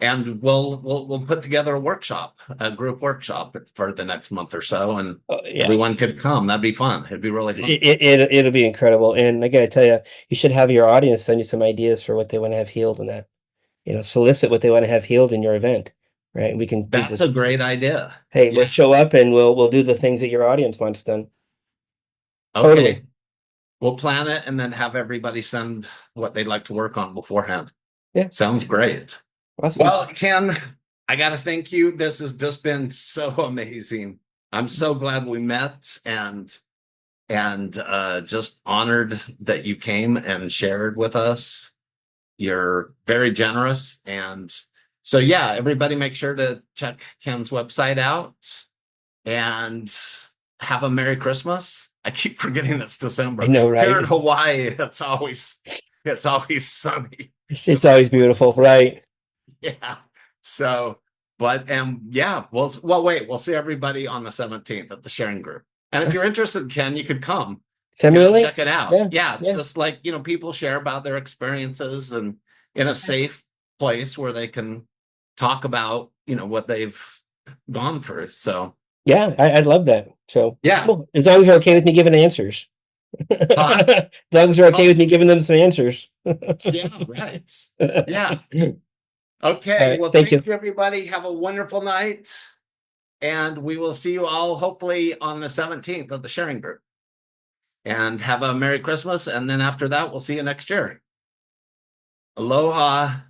we'll put together a group workshop for the next month or so, and everyone could come. That'd be fun. It'd be really fun. It'll be incredible. And I gotta tell you, you should have your audience send you some ideas for what they want to have healed in that. Solicit what they want to have healed in your event. Right, we can. That's a great idea. Hey, we'll show up and we'll do the things that your audience wants done. Okay, totally. We'll plan it and then have everybody send what they'd like to work on beforehand. Yeah, sounds great. Awesome. Well, Ken, I got to thank you. This has just been so amazing. I'm so glad we met and just honored that you came and shared with us. You're very generous, and so, everybody make sure to check Ken's website out and have a Merry Christmas. I keep forgetting it's December. I know, right? Here in Hawaii, it's always sunny. It's always beautiful, right? Yeah. So, we'll see everybody on the 17th at the sharing group. And if you're interested, Ken, you could come. Send me a link. Check it out. Yeah, it's just like, people share about their experiences and in a safe place where they can talk about what they've gone through. So I'd love that. So cool. As long as you're okay with me giving answers. As long as you're okay with me giving them some answers. Right. Yeah. Okay. Right, Well, thank you, everybody. Have a wonderful night. And we will see you all hopefully on the 17th of the sharing group. And have a Merry Christmas. And then after that, we'll see you next year. Aloha.